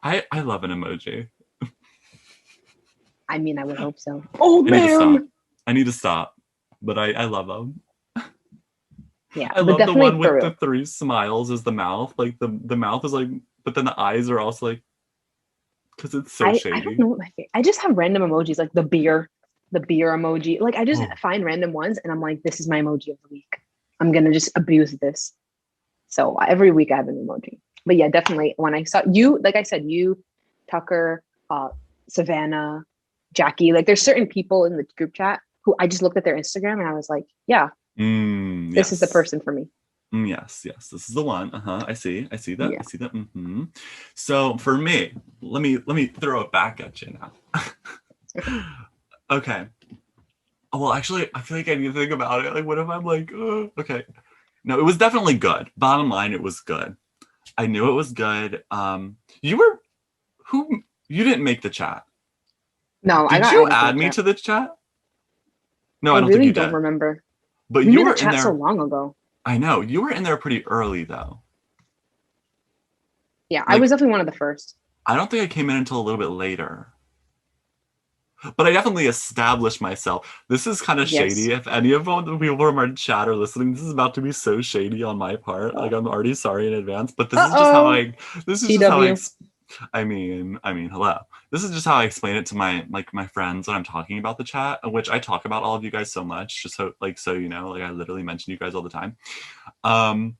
I love an emoji. I mean, I would hope so. Oh I need to stop. man. I need to stop. But I love them. Yeah, I but love the one definitely for with the real. three smiles as the mouth. Like the mouth is like, but then the eyes are also like, because it's so I don't shady. know what my favorite. I just have random emojis like the beer emoji. Like I just Oh, find random ones and I'm like, this is my emoji of the week. I'm gonna just abuse this. So every week I have an emoji. But yeah, definitely when I saw you, like I said, you, Tucker, Savannah, Jackie, like there's certain people in the group chat who I just looked at their Instagram and I was like, yeah, this is the yes. person for me. Yes, yes, this is the one. Uh-huh. I see that. I Yeah. see that. So for me, let me throw it back at you now. Okay. Well, actually, I feel like I need to think about it. Like, what if I'm like, okay. No, it was definitely good. Bottom line, it was good. I knew it was good. You were who? You didn't make the chat. No, I Did got you added to the add me chat. to the chat? No, I I don't think really you don't did. remember. But We you made were the in chat so there. long ago. I know you were in there pretty early though. Yeah, I was Like, definitely one of the first. I don't think I came in until a little bit later. But I definitely established myself. This is kind of Yes. shady. If any of the people from our chat are listening, this is about to be so shady on my part. Like I'm already sorry in advance. But this is just how Uh-oh. I. This is just how I. TW. Hello. This is just how I explain it to my friends when I'm talking about the chat, which I talk about all of you guys so much, just so you know, like I literally mention you guys all the time. Um,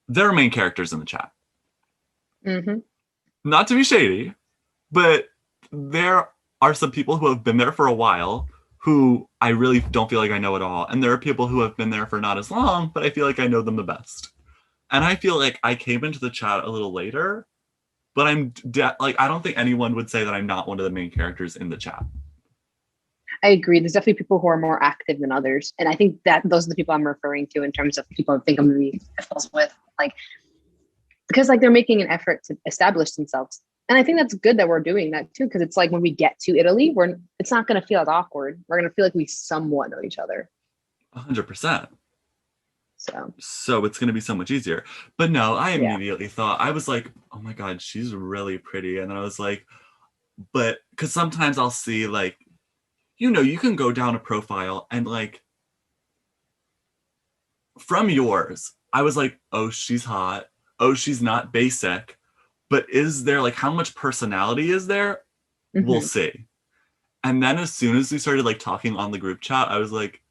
there are main characters in the chat. Mm-hmm. Not to be shady, but there are some people who have been there for a while who I really don't feel like I know at all. And there are people who have been there for not as long, but I feel like I know them the best. And I feel like I came into the chat a little later, but like, I don't think anyone would say that I'm not one of the main characters in the chat. I agree. There's definitely people who are more active than others. And I think that those are the people I'm referring to in terms of people I think I'm going to be friends with. Like, because like they're making an effort to establish themselves. And I think that's good that we're doing that too, because it's like when we get to Italy, it's not going to feel as awkward. We're going to feel like we somewhat know each other. 100%. So So it's going to be so much easier. But no, I yeah. immediately thought, I was like, oh my God, she's really pretty. And then I was like, but because sometimes I'll see like, you can go down a profile and like from yours, I was like, oh, she's hot. Oh, she's not basic. But is there like how much personality is there? We'll Mm-hmm. see. And then as soon as we started like talking on the group chat, I was like,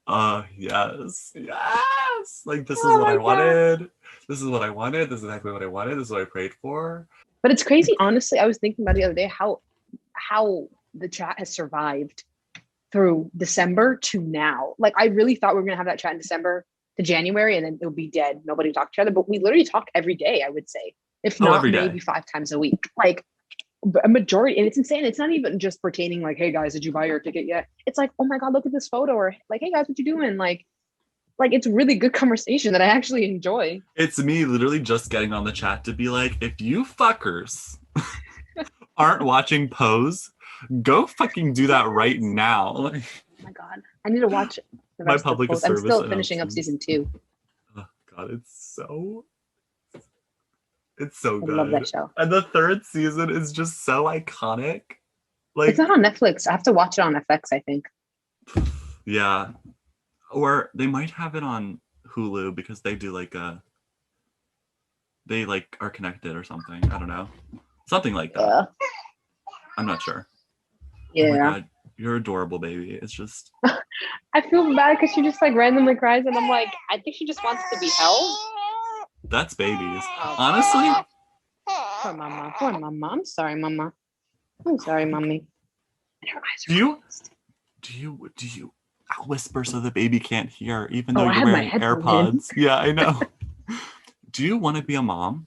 yes, yes. Like this is Oh what I my God. wanted. This is what I wanted. This is exactly what I wanted. This is what I prayed for. But it's crazy. Honestly, I was thinking about it the other day how the chat has survived through December to now. Like I really thought we were gonna have that chat in December to January and then it would be dead. Nobody talked to each other. But we literally talk every day, I would say. If Oh, not every maybe day. 5 times a week. Like a majority, and it's insane. It's not even just pertaining like, hey guys, did you buy your ticket yet? It's like, oh my God, look at this photo, or like, hey guys, what you doing? Like it's really good conversation that I actually enjoy. It's me literally just getting on the chat to be like, if you fuckers aren't watching Pose, go fucking do that right Yes. now. Like, Oh my God. I need to watch the my rest of public both. I'm service still finishing up announcements. season 2. Oh God, it's so I love that good. show. And the third season is just so iconic. It's not Like, on Netflix. I have to watch it on FX, I think. yeah. Or they might have it on Hulu because they like are connected or something. I don't know. Something like that. Yeah. I'm not sure. Oh my Yeah. God, you're adorable, baby. It's just I feel bad because she just like randomly cries, and I'm like, I think she just wants to be held. that's babies. Oh, poor Honestly, mama. Poor mama. Poor mama. I'm sorry, mama. I'm sorry, mommy. And her eyes do are you closed. do you whisper so the baby can't hear, even though Oh, I you're have my wearing headphones in. AirPods? Yeah, I know. Do you want to be a mom?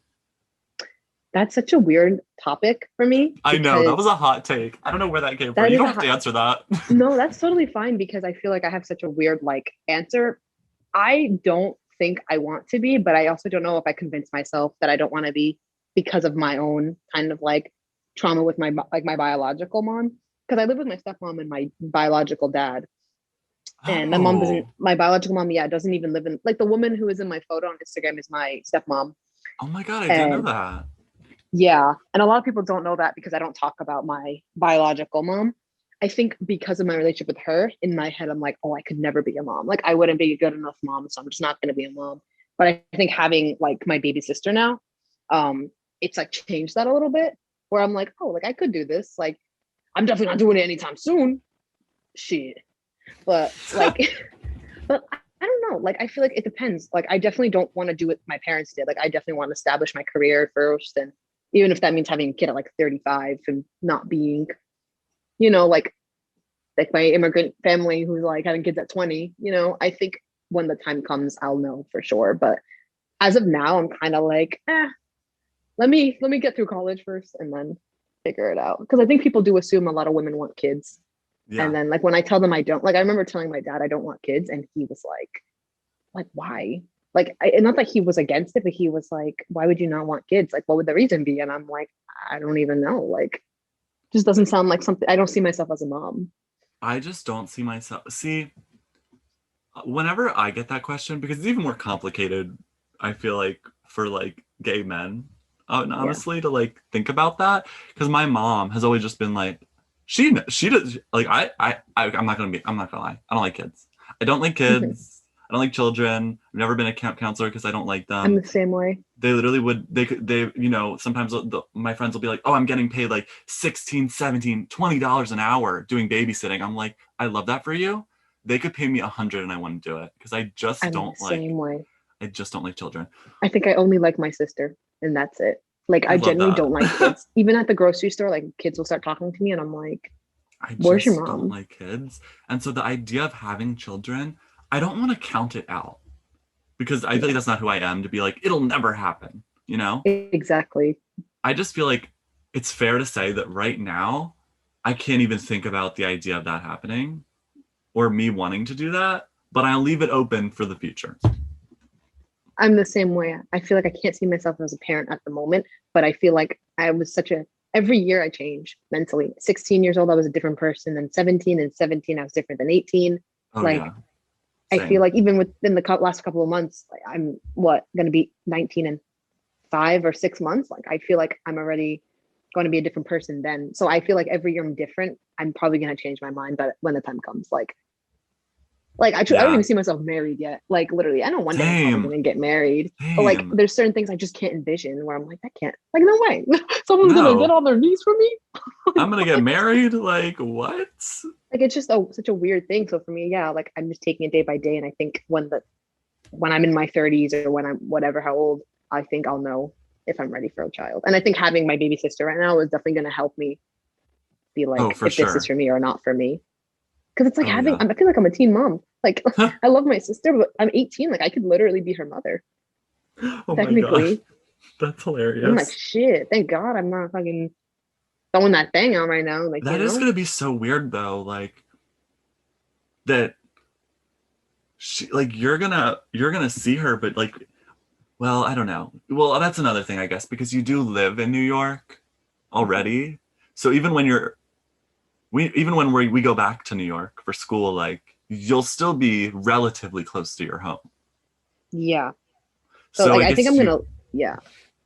That's such a weird topic for me I know that was because a hot take. I don't know where that came from. that You is don't a have to answer that. no, that's totally fine because I feel like I have such a weird like answer. I don't think I want to be, but I also don't know if I convince myself that I don't want to be because of my own kind of like trauma with my biological mom. Because I live with my stepmom and my biological dad, and my mom doesn't. Oh, My biological mom, yeah, doesn't even live in like the woman who is in my photo on Instagram is my stepmom, oh my God, I didn't know and that. Yeah. And a lot of people don't know that because I don't talk about my biological mom. I think because of my relationship with her, in my head, I'm like, oh, I could never be a mom. Like, I wouldn't be a good enough mom. So I'm just not going to be a mom. But I think having like my baby sister now, um, it's like changed that a little bit where I'm like, oh, like I could do this. Like, I'm definitely not doing it anytime soon. Shit. But like, but I don't know. Like, I feel like it depends. Like, I definitely don't want to do what my parents did. Like, I definitely want to establish my career first. And even if that means having a kid at like 35 and not being, like my immigrant family who's like having kids at 20, I think when the time comes, I'll know for sure. But as of now, I'm kind of like, let me get through college first and then figure it out. Because I think people do assume a lot of women want kids. And Yeah. then like when I tell them I don't, like I remember telling my dad I don't want kids, and he was like why? Like not that he was against it, but he was like, why would you not want kids? Like what would the reason be? And I'm like, I don't even know. Like just doesn't sound like something. I don't see myself as a mom. I just don't see myself. See, whenever I get that question, because it's even more complicated, I feel like for like gay men, and Yeah. honestly, to like think about that, because my mom has always just been like, she does like I'm not gonna lie, I don't like kids. I don't like Mhm. kids. I don't like children. I've never been a camp counselor because I don't like I'm them. the same way. They literally would they sometimes my friends will be like, oh, I'm getting paid like 16, 17, $20 an hour doing babysitting. I'm like, I love that for you. They could pay me 100 and I wouldn't do it because I'm the same way. I just don't like children. I think I only like my sister, and that's it. Like I I love genuinely don't like that. kids. Even at the grocery store, like kids will start talking to me, and I'm like, I "Where's your just don't mom?" like kids. And so the idea of having children, I don't want to count it out because I feel like Yeah, that's not who I am to be like, it'll never happen, you know? exactly. I just feel like it's fair to say that right now, I can't even think about the idea of that happening or me wanting to do that, but I'll leave it open for the future. I'm the same way. I feel like I can't see myself as a parent at the moment, but I feel like I was such a every year I change mentally. 16 years old, I was a different person. Then 17 and 17, I was different than 18. Oh, Like yeah. I feel Same. like even within the last couple of months, like I'm what going to be 19 in 5 or 6 months. Like I feel like I'm already going to be a different person then. So I feel like every year I'm different. I'm probably going to change my mind, but when the time comes, like I don't Yeah. even see myself married yet. Like literally, I know one day I'm probably Same. gonna get married, but like Same. there's certain things I just can't envision where I'm like, I can't. Like no way, someone's gonna get No. on their knees for me. I'm gonna get married? Like, what? Like it's just such a weird thing. So for me, yeah, like I'm just taking it day by day, and I think when I'm in my 30s or when I'm whatever how old, I think I'll know if I'm ready for a child. And I think having my baby sister right now is definitely gonna help me be Oh, like for if this is sure. for me or not for me. Because it's like Oh, yeah. I feel like I'm a teen mom. Like I love my sister, but I'm 18. Like I could literally be her mother Oh my gosh. technically. That's And I'm like, hilarious. shit, thank God I'm not fucking throwing that thing out right now. Like, That is gonna be so weird though, like that you're gonna see her, but like, well, I don't know. Well, that's another thing, I guess, because you do live in New York Mhm. already. So even when we go back to New York for school, like you'll still be relatively close to your home. Yeah. So So like I I think guess I'm you gonna yeah.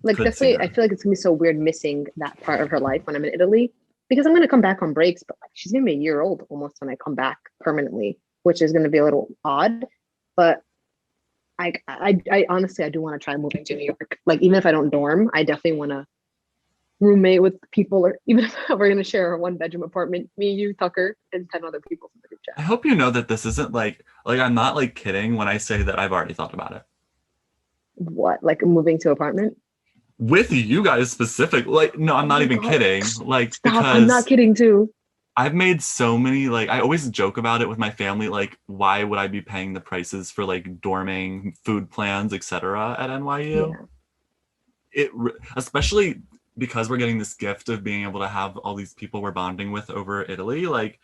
Like could see definitely I her. feel like it's gonna be so weird missing that part of her life when I'm in Italy. Because I'm gonna come back on breaks, but like she's gonna be a year old almost when I come back permanently, which is gonna be a little odd. But I honestly I do want to try moving to New York. Like even if I don't dorm, I definitely wanna roommate with people, or even if we're gonna share a 1 bedroom apartment, me, you, Tucker, and 10 other people from the group I chat. hope you know that this isn't like I'm not like kidding when I say that I've already thought about it. What, like moving to apartment? With you guys specific. Like, no, I'm Oh not my even God. kidding. Like, Stop. I'm not because kidding too. I've made so many, like, I always joke about it with my family, like, why would I be paying the prices for like dorming, food plans, etc. at NYU? Yeah. Especially because we're getting this gift of being able to have all these people we're bonding with over Italy, like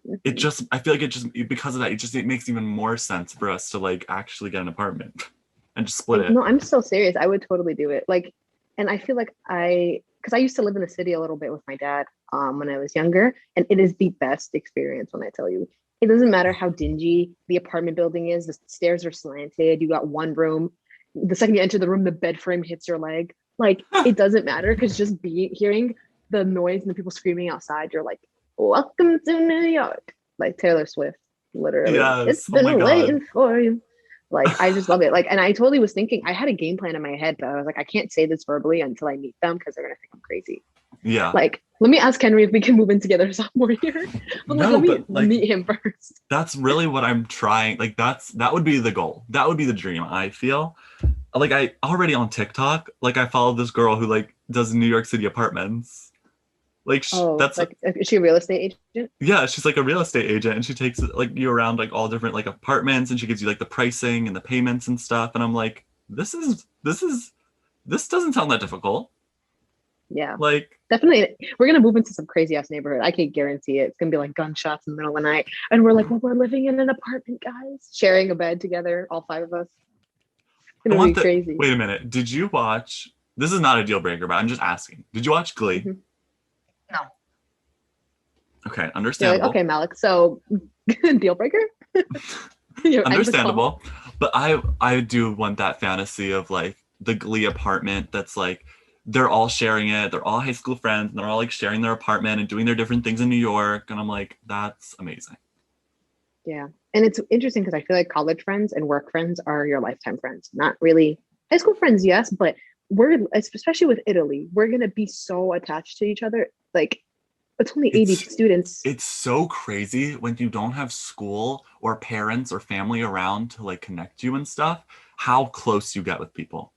Mhm. I feel like it just because of that, it makes even more sense for us to like actually get an apartment and just split it. No, I'm so serious. I would totally do it. Like, and I feel like because I used to live in the city a little bit with my dad when I was younger, and it is the best experience when I tell you. It doesn't matter how dingy the apartment building is, the stairs are slanted, you got one room. The second you enter the room, the bed frame hits your leg. Like it doesn't matter because just hearing the noise and the people screaming outside, you're like, welcome to New York. Like Taylor Swift, literally. It's Yes. Oh my been God. waiting for you. Like I just love it. Like, and I totally was thinking I had a game plan in my head, but I was like, I can't say this verbally until I meet them because they're gonna think I'm crazy. Yeah. Like, let me ask Henry if we can move in together sophomore year. But like, No, let me but like meet him first. that's really what I'm trying. Like that would be the goal. That would be the dream, I feel. Like I already on TikTok, like I follow this girl who like does New York City apartments. Like Oh, that's like is she a real estate agent? yeah, she's like a real estate agent and she takes like you around like all different like apartments and she gives you like the pricing and the payments and stuff. And I'm like, this doesn't sound that difficult. Yeah. Like, Definitely, we're gonna move into some crazy ass neighborhood. I can guarantee it. It's gonna be like gunshots in the middle of the night, and we're like, well, we're living in an apartment, guys, sharing a bed together, all five of us. It's I gonna be want the crazy. wait a minute. Did you watch this is not a deal breaker, but I'm just asking. Did you watch Glee? Mhm. No, Okay, you're like, understandable. okay, Malik. So, deal breaker. You end the call. Understandable. But I do want that fantasy of like the Glee apartment that's like they're all sharing it. They're all high school friends and they're all like sharing their apartment and doing their different things in New York. And I'm like, that's amazing. Yeah, and it's interesting because I feel like college friends and work friends are your lifetime friends. Not really high school friends, yes, but we're especially with Italy, we're gonna be so attached to each other. Like, it's only 80 It's students. it's so crazy when you don't have school or parents or family around to like connect you and stuff, how close you get with people.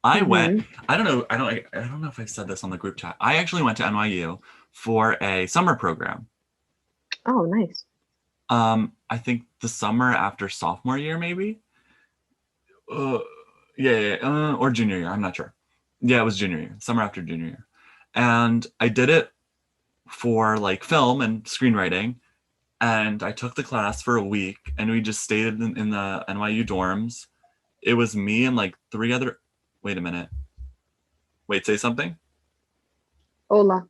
I went, Hmm. I don't know if I said this on the group chat. I actually went to NYU for a summer program. Oh, nice. I think the summer after sophomore year, maybe. Uh, or junior year. I'm not sure. Yeah, it was junior year, summer after junior year, and I did it for like film and screenwriting. And I took the class for a week, and we just stayed in the NYU dorms. It was me and like three other. Wait a minute. Wait, say something. Hola.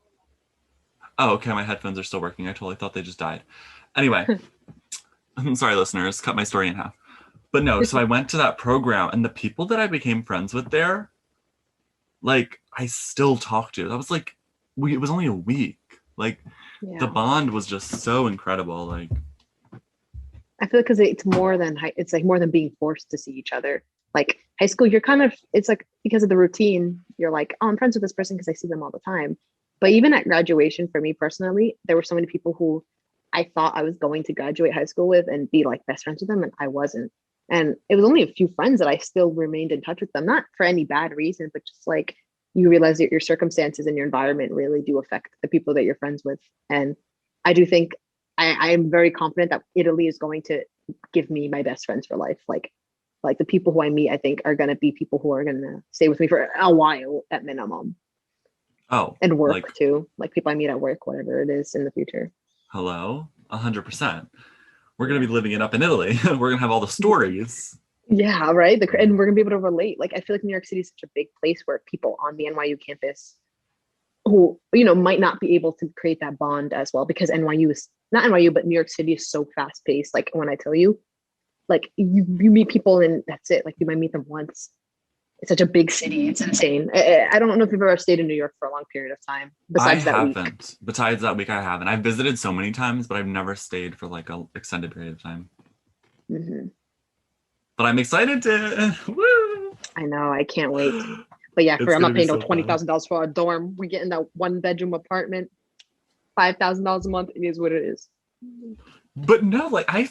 Oh, okay. My headphones are still working. I totally thought they just died. Anyway, I'm sorry, listeners. Cut my story in half. But no, so I went to that program, and the people that I became friends with there, like, I still talk to. That was like, it was only a week. Like, the Yeah. bond was just so incredible. Like, I feel because it's more than it's like more than being forced to see each other. Like high school, you're kind of it's like because of the routine, you're like, oh, I'm friends with this person because I see them all the time. But even at graduation, for me personally, there were so many people who I thought I was going to graduate high school with and be like best friends with them, and I wasn't. And it was only a few friends that I still remained in touch with them, not for any bad reason, but just like you realize that your circumstances and your environment really do affect the people that you're friends with. And I do think I am very confident that Italy is going to give me my best friends for life. Like the people who I meet, I think are going to be people who are going to stay with me for a while at minimum, oh, and like, work too. Like people I meet at work, whatever it is in the future. hello? 100%. We're going Yeah. to be living it up in Italy. We're going to have all the stories. Yeah, right. And we're gonna be able to relate. Like I feel like New York City is such a big place where people on the NYU campus who might not be able to create that bond as well because NYU is not NYU, but New York City is so fast paced. Like when I tell you, like you meet people and that's it. Like you might meet them once. It's such a big city. It's insane. I don't know if you've ever stayed in New York for a long period of time I besides that week. haven't. Besides that week, I haven't. I've visited so many times, but I've never stayed for like an extended period of time. Hmm. But I'm excited to. Woo! I know. I can't wait. But yeah, It's I'm going not to be paying no so fun. $20,000 for a dorm. We get in that 1 bedroom apartment, $5,000 a month. It is what it is. But no, like I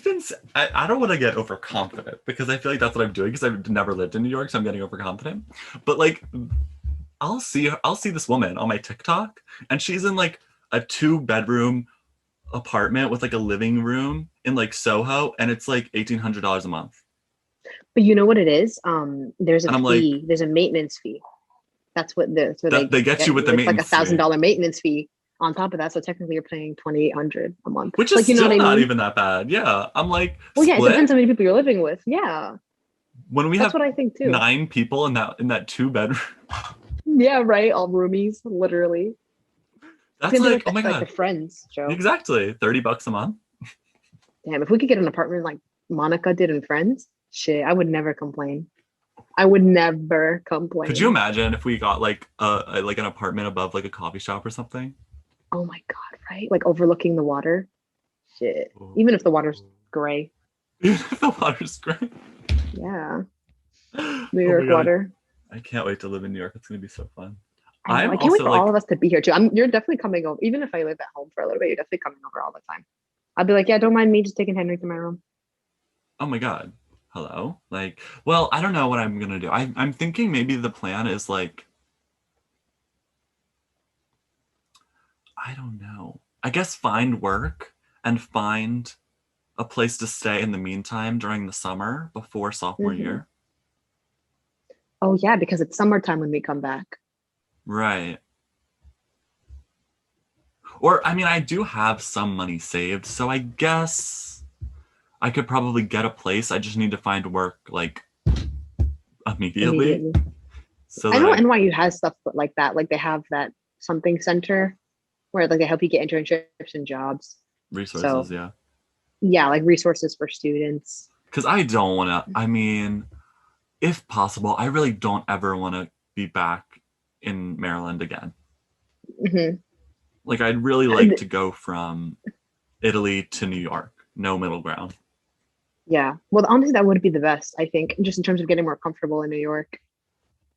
don't want to get overconfident because I feel like that's what I'm doing because I've never lived in New York, so I'm getting overconfident. But like I'll see this woman on my TikTok and she's in like a 2 bedroom apartment with like a living room in like Soho and it's like $1,800 a month. But you know what it is? There's a And I'm like, fee. There's a maintenance fee. That's where that they they get you get with you. the It's like a maintenance thousand fee, dollar maintenance fee on top of that. So technically, you're paying 2,800 a month. which is Like you know what still I not mean? even that bad. Yeah. I'm like, Well, yeah. It depends split how many people you're living with. Yeah, when we that's have what I think too. 9 people in that 2 bedroom. Yeah, right. All roomies, literally. It's That's gonna be like, like oh my like the God. Friends show. Exactly. $30 a month. Damn, if we could get an apartment like Monica did in Friends, shit, I would never complain. I would never complain. Could you imagine if we got like like an apartment above like a coffee shop or something? Oh my God, right? Like overlooking the water. Shit. Oh. Even if the water's gray. Even if the water's great. Yeah. New Oh my York God. water. I can't wait to live in New York. It's gonna be so fun. I know. I'm I can't wait also for all like, of us to be here too. You're definitely coming over. Even if I live at home for a little bit, you're definitely coming over all the time. I'll be like, yeah, don't mind me just taking Henry to my room. oh my God, hello. Like, well, I don't know what I'm gonna do. I'm thinking maybe the plan is like, I don't know. I guess find work and find a place to stay in the meantime during the summer before sophomore Hmm. year. Oh yeah, because it's summertime when we come back. Right. Or I mean, I do have some money saved, so I guess I could probably get a place. I just need to find work like immediately Immediately. so I that know I NYU has stuff like that. Like they have that something center where like they help you get internships and jobs. resources, So yeah. yeah, like resources for students. Because I don't want to. I mean, if possible, I really don't ever want to be back in Maryland again. Hmm. Like, I'd really like to go from Italy to New York. No middle ground. Yeah. Well, honestly, that would be the best, I think, just in terms of getting more comfortable in New York.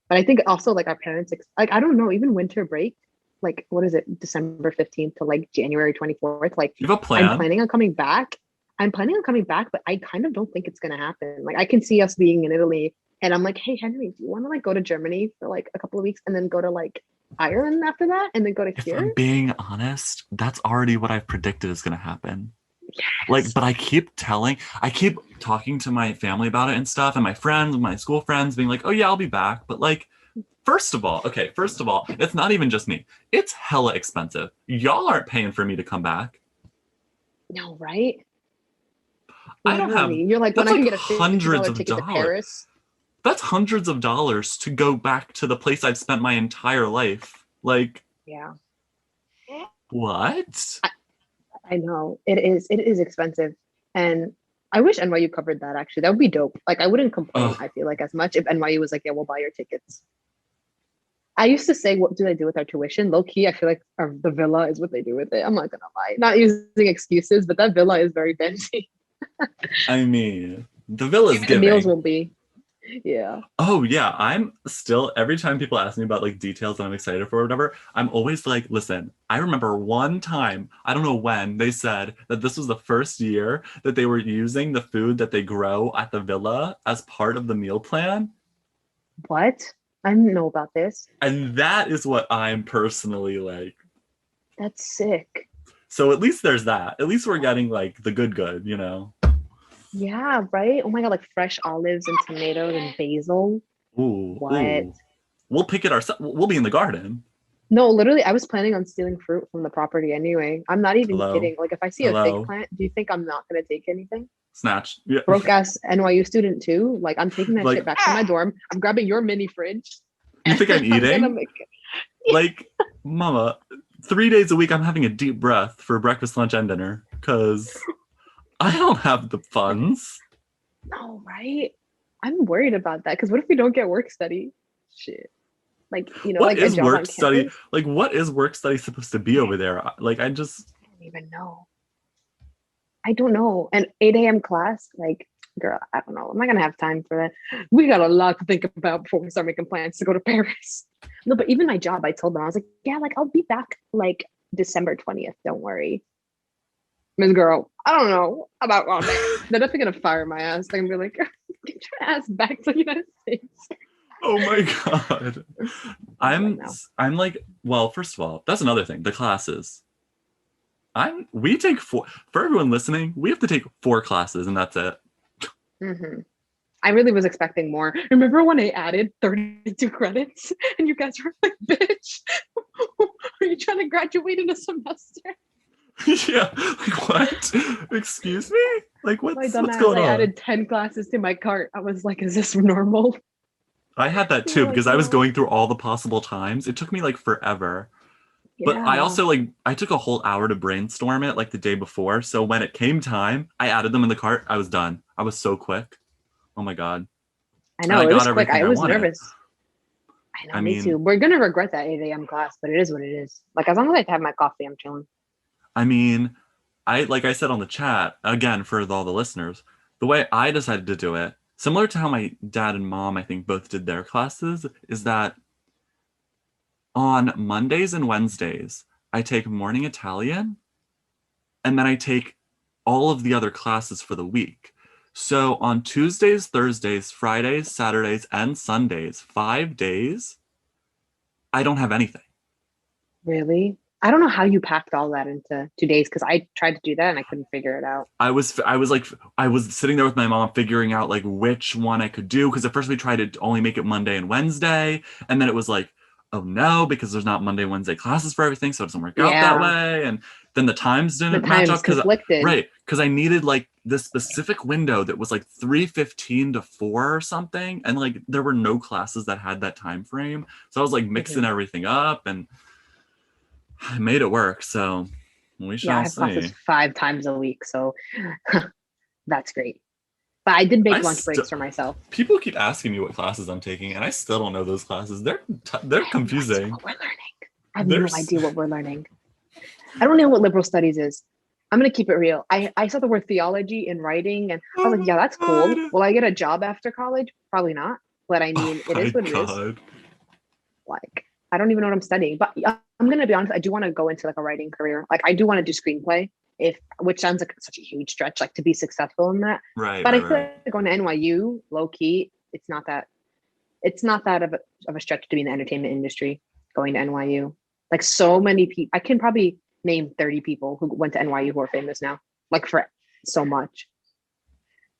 But I think also like our parents, like, I don't know, even winter break, like, what is it, December 15th to like January 24th? Like, You have a I'm plan? planning on coming back. I'm planning on coming back, but I kind of don't think it's going to happen. Like, I can see us being in Italy and I'm like, hey, Henry, do you want to like go to Germany for like a couple of weeks and then go to like Ireland after that and then go to If I'm here? being honest, that's already what I've predicted is going to happen. Like, Yes. but I keep talking to my family about it and stuff, and my friends, my school friends being like, oh yeah, I'll be back. But like, first of all, it's not even just me. It's hella expensive. Y'all aren't paying for me to come back. No, right? I don't have, Literally. You're like, when that's I like can get a hundreds $50 of ticket to dollars. Paris. That's hundreds of dollars to go back to the place I've spent my entire life. Like, Yeah. what? I know it is expensive, and I wish NYU covered that. Actually, that would be dope. Like, I wouldn't complain. Ugh. I feel like as much if NYU was like, "Yeah, we'll buy your tickets." I used to say, "What do they do with our tuition?" Low key, I feel like the villa is what they do with it. I'm not gonna lie, not using excuses, but that villa is very fancy. I mean, the villa's Maybe the meals giving. will be, yeah. Oh yeah, I'm still every time people ask me about like details that I'm excited for or whatever, I'm always like, listen, I remember one time, I don't know when, they said that this was the first year that they were using the food that they grow at the villa as part of the meal plan. What? I didn't know about this. And that is what I'm personally like. That's sick. So at least there's that. At least we're getting like the good, you know. Yeah, right. Oh my God, like fresh olives and tomatoes and basil. Ooh, What? ooh. We'll pick it ourselves. We'll be in the garden. No, literally, I was planning on stealing fruit from the property anyway. I'm not even Hello. kidding. Like, if I see a fig Hello. plant, do you think I'm not gonna take anything? Snatch. Yeah. Broke ass NYU student too. Like, I'm taking that shit Like, back to my dorm. I'm grabbing your mini fridge, you and think I'm I'm gonna eating? make. Like, mama, 3 days a week I'm having a deep breath for breakfast, lunch, and dinner because I don't have the funds. No, right? I'm worried about that because what if we don't get work study? Shit, like What like a is job work on study? campus. Like, what is work study supposed to be over there? Like, I don't even know. I don't know. An 8 a.m. class, like, girl, I don't know. I'm not gonna have time for that. We got a lot to think about before we start making plans to go to Paris. No, but even my job, I told them, I was like, yeah, like I'll be back like December 20th. Don't worry. Miss Girl, I don't know about all that. They're definitely gonna fire my ass. They're gonna be like, get your ass back to the United States. oh my god, Like, I'm no. I'm like, well, first of all, that's another thing. The classes. We take four for everyone listening. We have to take 4 classes, and that's it. Mm-hmm. I really was expecting more. Remember when I added 32 credits and you guys were like, bitch, are you trying to graduate in a semester? Yeah, like what? Excuse me? Like My what's dumbass, going I on? added 10 classes to my cart. I was like, is this normal? I had that They were too like, because I was no. going through all the possible times. It took me like forever. But I Yeah. also like I took a whole hour to brainstorm it like the day before. So when it came time, I added them in the cart. I was done. I was so quick. Oh my god. I And I know it got was quick. everything I I was wanted. nervous. I know, I me too. mean, We're gonna regret that 8 a.m. class, but it is what it is. Like as long as I have my coffee, I'm chilling. I mean, like I said on the chat, again, for all the listeners, the way I decided to do it, similar to how my dad and mom, I think, both did their classes, is that on Mondays and Wednesdays, I take morning Italian and then I take all of the other classes for the week. So on Tuesdays, Thursdays, Fridays, Saturdays, and Sundays, 5 days, I don't have anything. Really? I don't know how you packed all that into 2 days because I tried to do that and I couldn't figure it out. I was sitting there with my mom figuring out like which one I could do because at first we tried to only make it Monday and Wednesday, and then it was like, oh no, because there's not Monday, Wednesday classes for everything, so it doesn't work out that Yeah, way. And then the times the didn't match times up because conflicted. right, because I needed like this specific window that was like 3:15 to 4 or something, and like there were no classes that had that time frame. So I was like mixing Mhm. everything up and I made it work, so we Yeah, I shall have classes see. 5 times a week, so that's great. But I did I make lunch still breaks for myself. People keep asking me what classes I'm taking, and I still don't know those classes. They're I have no idea confusing. what we're learning. I have no There's idea what we're learning. I don't know what liberal studies is. I'm gonna keep it real. I saw the word theology in writing, and I oh was like, yeah, my that's cool. god, Will I get a job after college? Probably not. But I oh mean, it my is what it is. god. Like, I don't even know what I'm studying. But I'm gonna be honest. I do want to go into like a writing career. Like, I do want to do screenplay, if which sounds like such a huge stretch, like to be successful in that. Right, But right, I feel right. like going to NYU, low key, it's not that of a stretch to be in the entertainment industry going to NYU. Like so many people, I can probably name 30 people who went to NYU who are famous now, like for so much.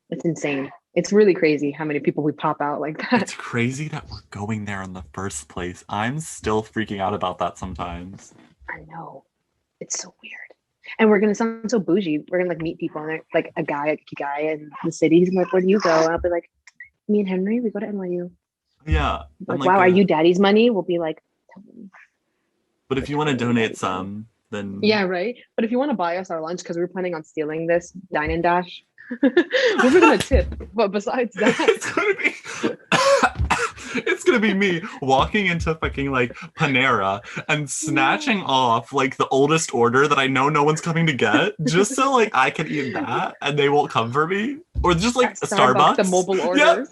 It's insane. It's really crazy how many people we pop out like that. It's crazy that we're going there in the first place. I'm still freaking out about that sometimes. I know. It's so weird. And we're gonna sound so bougie. We're gonna like meet people and like a guy in the city. He's like, "Where do you go?" And I'll be like, "Me and Henry, we go to NYU." Yeah, I'm Like, like, "Wow, are you daddy's money?" We'll be like, but if "We're you want to totally donate daddy's money." some, then Yeah, right. But if you want to buy us our lunch, because we're planning on stealing this dine and dash, we're gonna tip. But besides that, it's gonna be it's gonna be me walking into fucking like Panera and snatching off like the oldest order that I know no one's coming to get, just so like I can eat that and they won't come for me, or just like at a Starbucks, the Starbucks. mobile Yep, orders.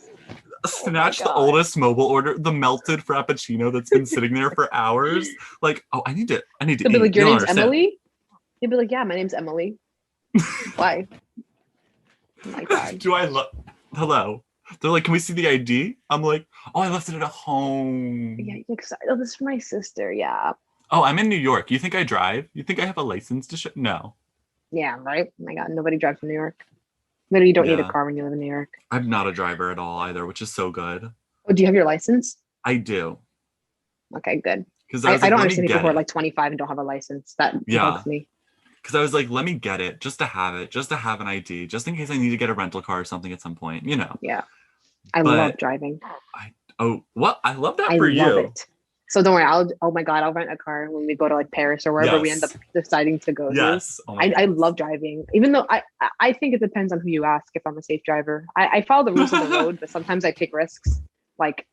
Oh my snatch the god. oldest mobile order, the melted frappuccino that's been sitting there for hours. Like, oh, I need He'll to be eat. like, You "Your don't name's understand. Emily?" He'll be like, "Yeah, my name's Emily." Why? Oh my god. Do I love? Hello. They're like, can we see the ID? I'm like, oh, I left it at home. Yeah, you're excited. Oh, this is for my sister. Yeah. Oh, I'm in New York. You think I drive? You think I have a license to No. Yeah, right. Oh my god, nobody drives in New York. Literally, you don't need a Yeah. car when you live in New York. I'm not a driver at all either, which is so good. Oh, do you have your license? I do. Okay, good. Because I was I like, don't let me understand people get who are it. like 25 and don't have a license. That Yeah. bugs me. Because I was like, let me get it just to have it, just to have an ID, just in case I need to get a rental car or something at some point, you know. Yeah, I love But driving. oh, what? I love that I for love you. it. So don't worry. Oh my god, I'll rent a car when we go to like Paris or wherever we end up Yes. deciding to go to. Yes. Oh my I goodness. love driving, even though I think it depends on who you ask if I'm a safe driver. I follow the rules of the road, but sometimes I take risks. Like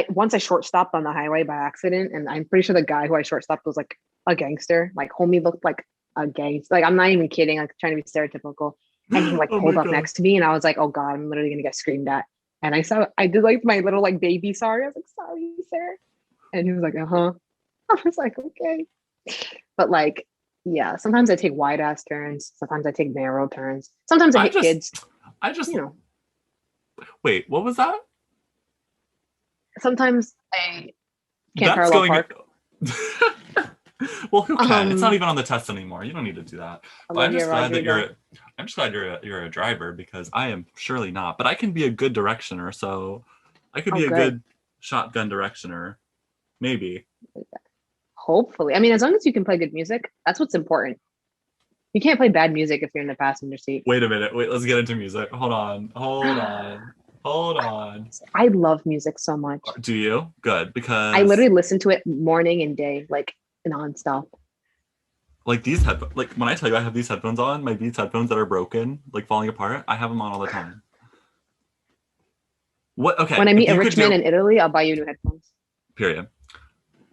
once I short stopped on the highway by accident, and I'm pretty sure the guy who I short stopped was like a gangster. Like homie looked like a gangster. Like I'm not even kidding. Like trying to be stereotypical. And he like Oh pulled my up god. next to me, and I was like, "Oh god, I'm literally gonna get screamed at." And I did like my little like baby sorry. I was like, "Sorry, sir," and he was like, "Uh huh." I was like, "Okay," but like, yeah. Sometimes I take wide ass turns. Sometimes I take narrow turns. Sometimes I I hit just, kids. I just, You know. wait, what was that? Sometimes I can't That's parallel going. park. Well, who can? It's not Um, even on the test anymore. You don't need to do that. But I'm Olivia just glad that Rodrigo. I'm just glad you're a driver because I am surely not. But I can be a good directioner, so I could Oh, be a good. good shotgun directioner, maybe. Hopefully, I mean, as long as you can play good music, that's what's important. You can't play bad music if you're in the passenger seat. Wait a minute. Wait, let's get into music. Hold on. Hold on. Hold on. I love music so much. Do you? Good, I because literally listen to it morning and day, like nonstop. like these headphones, like when I tell you I have these headphones on, my Beats headphones that are broken, like falling apart, I have them on all the time. What? Okay, When I if meet a you could rich man do in Italy, I'll buy you new headphones. period.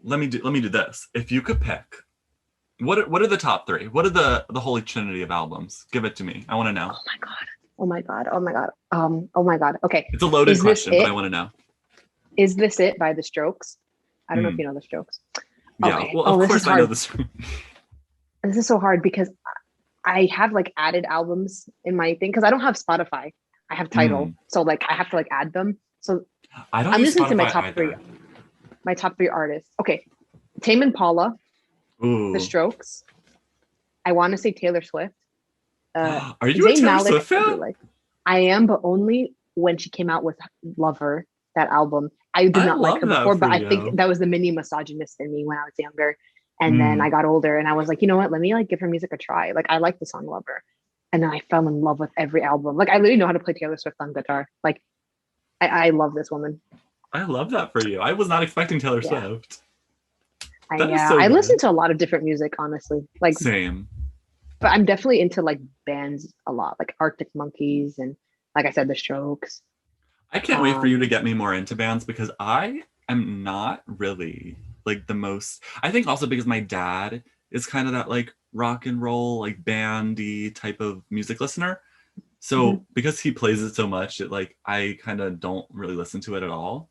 Let me do this. If you could pick, what are the top three? What are the holy trinity of albums? Give it to me. I want to know. Oh my god. Oh my god. Oh my god. Oh my god. Okay. It's a loaded Is this question, but I it? want to know. Is this it by the Strokes? I don't know if Mm, you know the Strokes. yeah. Okay. Well, Oh, of this is course I know hard. this. This is so hard because I have like added albums in my thing because I don't have Spotify. I have Tidal, Mm, so like I have to like add them. So I don't I'm use listening to Spotify either. my top three artists. Okay, Tame Impala, The Ooh. Strokes. I want to say Taylor Swift. Are you a Zayn Taylor Malik, Swift I do fan? like. I am, but only when she came out with Lover, that album. I did I not like love her that before, for but I think you. that was the mini misogynist in me when I was younger. And then I Mm. got older and I was like, you know what? Let me like give her music a try. Like I like the song Lover. And then I fell in love with every album. Like I literally know how to play Taylor Swift on guitar. Like I love this woman. I love that for you. I was not expecting Taylor Yeah. Swift. I That is yeah. so I listen good. to a lot of different music, honestly. Like, Same. but I'm definitely into like bands a lot, like Arctic Monkeys and like I said, the Strokes. I can't wait for you to Um, get me more into bands because I am not really like the most. I think also because my dad is kind of that like rock and roll, like bandy type of music listener. mhm. So because he plays it so much, it like I kind of don't really listen to it at all.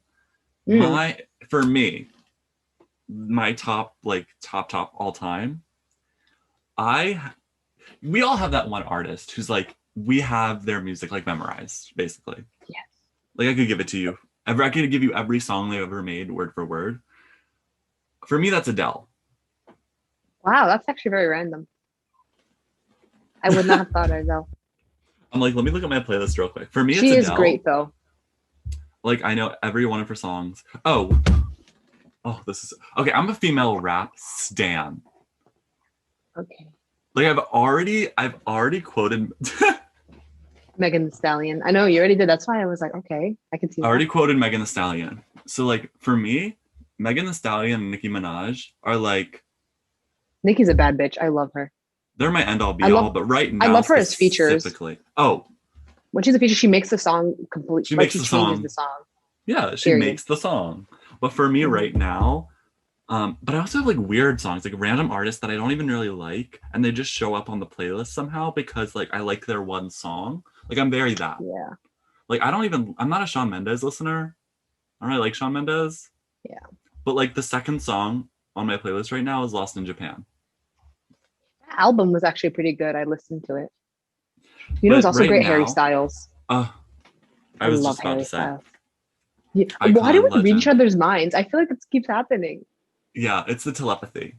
Mm. My for me, my top like top all time. I we all have that one artist who's like we have their music like memorized basically. Yes. Like I could give it to you. I could give you every song they've ever made word for word. For me, that's Adele. Wow, that's actually very random. I would not have thought of though. I'm like, let me look at my playlist real quick. For me, it's She is Adele. great though. Like I know every one of her songs. Oh, this is okay. I'm a female rap stan. Okay. Like I've already quoted Megan Thee Stallion. I know you already did. That's why I was like, okay, I can see I that. already quoted Megan Thee Stallion. So like for me, Megan Thee Stallion and Nicki Minaj are like Nicki's a bad bitch. I love her. they're my end all I be all. love But right I now love her as features. specifically, oh, When she's a feature, she makes the song complete. she Like makes she the changes the song. song. Yeah, she Period. makes the song. But for me Hmm. right now, but I also have like weird songs, like random artists that I don't even really like, and they just show up on the playlist somehow because like I like their one song. Like I'm very that. Yeah. Like I'm not a Shawn Mendes listener. I don't really like Shawn Mendes. Yeah. But like the second song on my playlist right now is Lost in Japan. That album was actually pretty good. I listened to it. You know, it's But also right great Harry now, Styles. uh, I I was love just about to Harry say, Styles. Yeah. Why do icon, we read each legend. other's minds? I feel like this keeps happening. Yeah, it's the telepathy.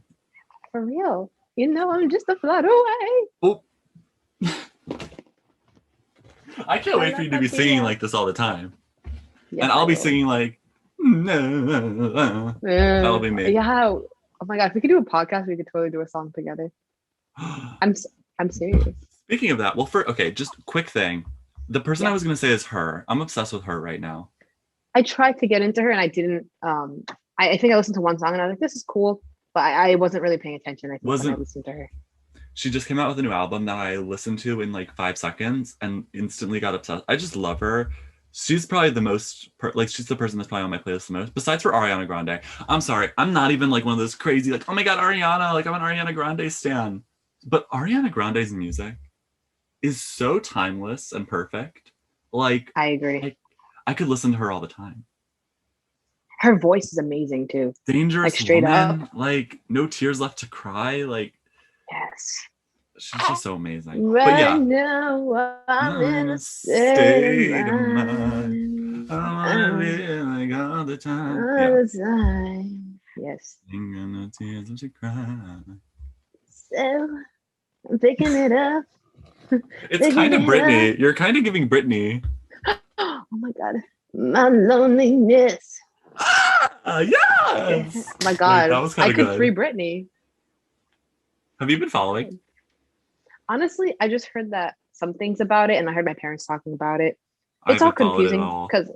For real. You know, I'm just a flood away. Oh, I can't wait for you to be singing Telepathy. like this all the time. Yes, And I'll I be will. singing like, no. That'll be me. Yeah. Oh my god, if we could do a podcast, we could totally do a song together. I'm s- I'm serious. Speaking of that, well, okay, just quick thing. The person I Yeah. was gonna say is her. I'm obsessed with her right now. I tried to get into her and I didn't I think I listened to one song and I was like, this is cool, but I wasn't really paying attention, I think, when I Wasn't listened to her. she just came out with a new album that I listened to in like 5 seconds and instantly got obsessed. I just love her. She's probably the most like she's the person that's probably on my playlist the most, besides for Ariana Grande. I'm sorry, I'm not even like one of those crazy like oh my god Ariana, like I'm an Ariana Grande stan. But Ariana Grande's music is so timeless and perfect. Like I agree. I, I could listen to her all the time. Her voice is amazing too. Like Dangerous straight up. Woman, like No Tears Left to Cry, like Yes. she's just so amazing. But Right yeah, now I'm I'm in in a a state of state of mind. mind. I wanna All be like all the time. Yeah. the time. Yes. Singing no tears left to cry. So I'm picking it up. It's Picking kind of it up. Britney. You're kind of giving Britney. Oh my god. My loneliness. Oh Yes. my Like that god. was kind I of could free good. Britney. Have you been following? Honestly, I just heard that some things about it and I heard my parents talking about it. I It's all haven't followed it at confusing all. because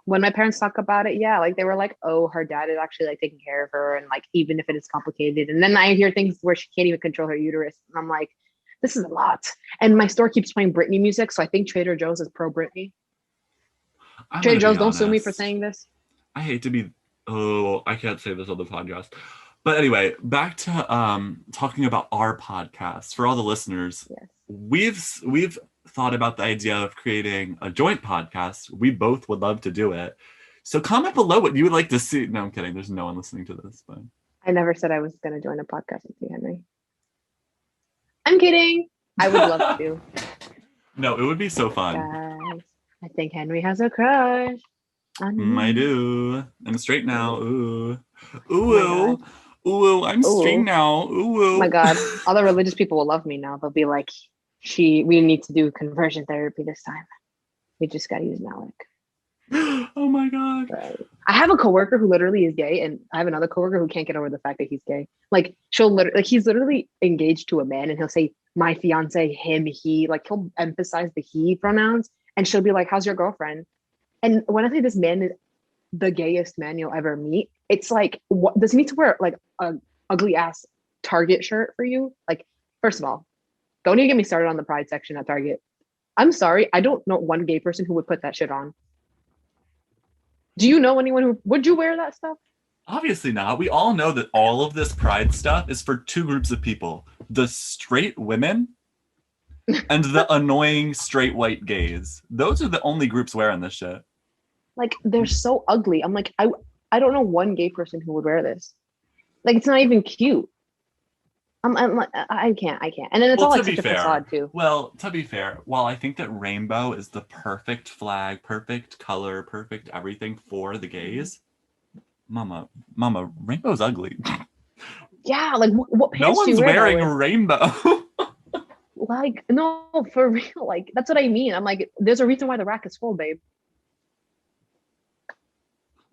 when my parents talk about it, yeah, like they were like, oh, her dad is actually like taking care of her and like even if it is complicated. And then I hear things where she can't even control her uterus. And I'm like, this is a lot. And my store keeps playing Britney music. So I think Trader Joe's is pro Britney. I'm Trader gonna be Joe's, don't sue me for honest. saying this. I hate to be. Oh, I can't say this on the podcast. But anyway, back to talking about our podcast. For all the listeners, Yes. we've thought about the idea of creating a joint podcast. We both would love to do it. So comment below what you would like to see. No, I'm kidding. There's no one listening to this, but I never said I was going to join a podcast with you, Henry. I'm kidding. I would love to. No, it would be so fun. Guys, I think Henry has a crush on me. I do. I'm straight now. Ooh. Oh Ooh. Ooh, I'm straight now. Ooh. Oh my God. All the religious people will love me now. They'll be like, we need to do conversion therapy this time. We just got to use Mellak. Oh my God. Right. I have a coworker who literally is gay, and I have another coworker who can't get over the fact that he's gay. Like he's literally engaged to a man, and he'll say my fiance, him, he. Like he'll emphasize the he pronouns, and she'll be like, "How's your girlfriend?" And when I say this man is the gayest man you'll ever meet, it's like, what does he need to wear like a ugly ass Target shirt for you? Like, first of all, don't even get me started on the pride section at Target. I'm sorry, I don't know one gay person who would put that shit on. Do you know anyone who would you wear that stuff? Obviously not. We all know that all of this pride stuff is for two groups of people: the straight women and the annoying straight white gays. Those are the only groups wearing this shit. Like, they're so ugly. I'm like, I don't know one gay person who would wear this. Like, it's not even cute. I'm like, I can't. And then it's all like such a facade too. Well, to be fair, while I think that rainbow is the perfect flag, perfect color, perfect everything for the gays, mama, rainbow's ugly. Yeah, like what pants no do you one's wear wearing rainbow. Like, no, for real. Like, that's what I mean. I'm like, there's a reason why the rack is full, babe.